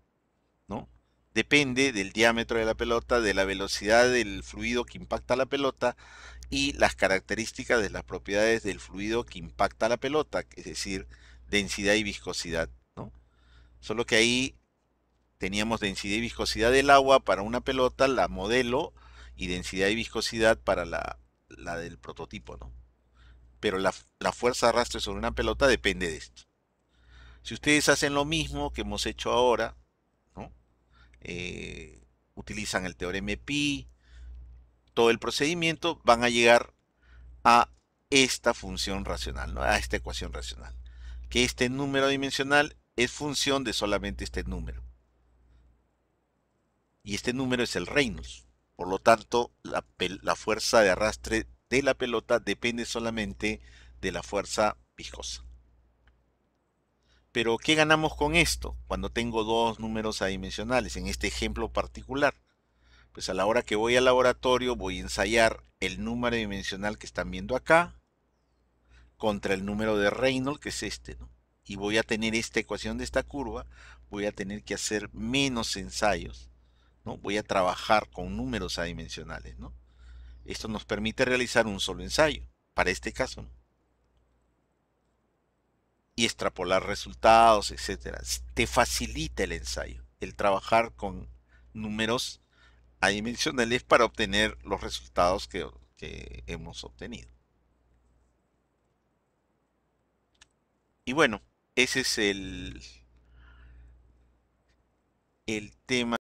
¿no? Depende del diámetro de la pelota, de la velocidad del fluido que impacta la pelota y las características de las propiedades del fluido que impacta la pelota, es decir, densidad y viscosidad, ¿no? Solo que ahí teníamos densidad y viscosidad del agua para una pelota, la modelo, y densidad y viscosidad para la del prototipo, ¿no? Pero la fuerza de arrastre sobre una pelota depende de esto. Si ustedes hacen lo mismo que hemos hecho ahora, ¿no? Utilizan el teorema Pi, todo el procedimiento, van a llegar a esta función racional, ¿no? A esta ecuación racional. Que este número dimensional es función de solamente este número. Y este número es el Reynolds. Por lo tanto, la fuerza de arrastre de la pelota depende solamente de la fuerza viscosa. Pero, ¿qué ganamos con esto? Cuando tengo dos números adimensionales, en este ejemplo particular. Pues a la hora que voy al laboratorio voy a ensayar el número dimensional que están viendo acá contra el número de Reynolds, que es este, ¿no? Y voy a tener esta ecuación de esta curva, voy a tener que hacer menos ensayos, ¿no? Voy a trabajar con números adimensionales, ¿no? Esto nos permite realizar un solo ensayo, para este caso, ¿no? Y extrapolar resultados, etcétera. Te facilita el ensayo, el trabajar con números adimensionales para obtener los resultados que hemos obtenido. Y bueno, ese es el tema.